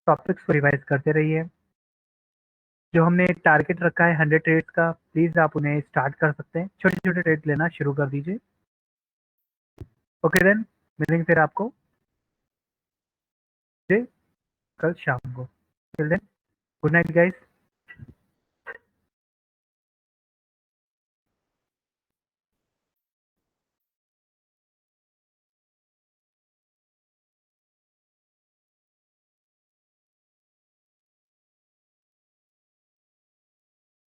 टॉपिक्स को रिवाइज करते रहिए। जो हमने टारगेट रखा है 100 ट्रेड्स का, प्लीज़ आप उन्हें स्टार्ट कर सकते हैं। छोटे छोटे ट्रेड लेना शुरू कर दीजिए। ओके देन, मिलेंगे फिर आपको कल शाम को। Till then, good night guys.